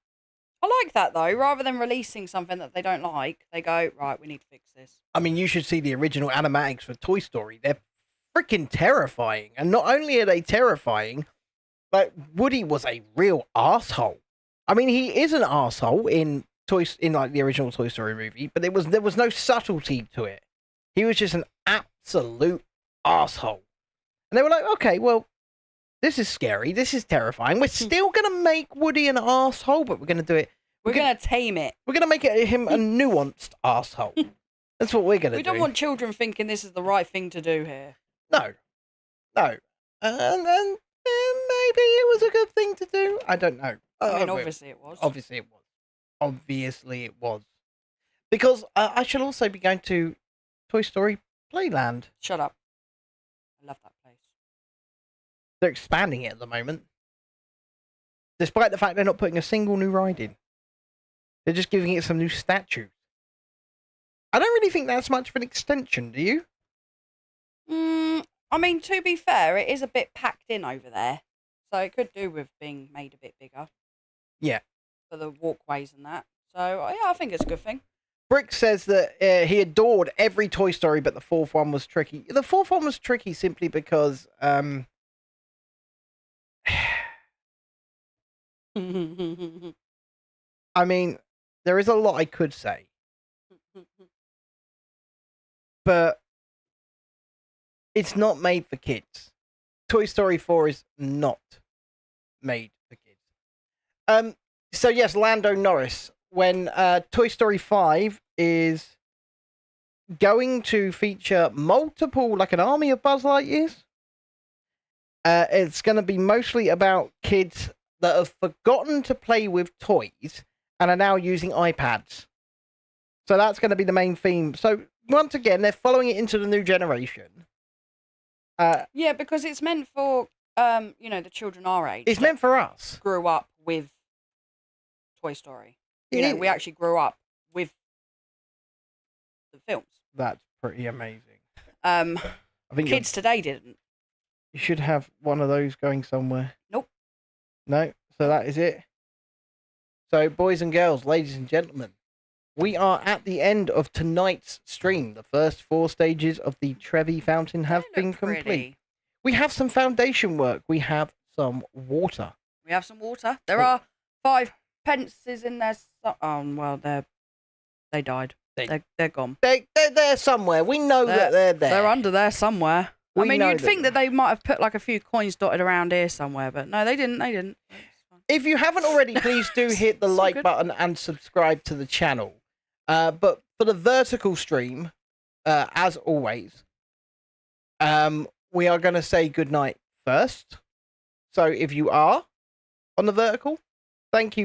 I like that though. Rather than releasing something that they don't like, they go, right, we need to fix this. I mean, you should see the original animatics for Toy Story. They're freaking terrifying. And not only are they terrifying, like Woody was a real asshole. I mean, he is an asshole in like the original Toy Story movie, but there was no subtlety to it. He was just an absolute asshole. And they were like, okay, well, this is scary. This is terrifying. We're still going to make Woody an asshole, but we're going to do it. We're going to tame it. We're going to make him a nuanced asshole. That's what we're going to do. We don't want children thinking this is the right thing to do here. No. And maybe it was a good thing to do. I don't know. I mean, obviously it was. Obviously it was. Because I shall also be going to Toy Story Playland. Shut up. I love that place. They're expanding it at the moment. Despite the fact they're not putting a single new ride in. They're just giving it some new statues. I don't really think that's much of an extension, do you? I mean, to be fair, it is a bit packed in over there. So it could do with being made a bit bigger. Yeah. For the walkways and that. So, yeah, I think it's a good thing. Brick says that he adored every Toy Story, but the fourth one was tricky. The fourth one was tricky simply because... I mean, there is a lot I could say. But it's not made for kids. Toy Story 4 is not made for kids. So yes, Lando Norris, when Toy Story 5 is going to feature multiple, like an army of Buzz Lightyears, it's going to be mostly about kids that have forgotten to play with toys and are now using iPads. So that's going to be the main theme. So once again, they're following it into the new generation. Yeah, because it's meant for, the children our age. It's meant for us. Grew up with Toy Story. We actually grew up with the films. That's pretty amazing. I think kids today didn't. You should have one of those going somewhere. Nope. No? So that is it. So, boys and girls, ladies and gentlemen, we are at the end of tonight's stream. The first 4 stages of the Trevi Fountain have been complete. We have some foundation work. We have some water. We have some water. There are 5 pences in there. Oh, well, they died. They're gone. They're there somewhere. We know that they're there. They're under there somewhere. I mean, you'd think that they might have put like a few coins dotted around here somewhere, but no, they didn't. They didn't. If you haven't already, please do hit the like button and subscribe to the channel. But for the vertical stream, as always, we are going to say goodnight first. So if you are on the vertical, thank you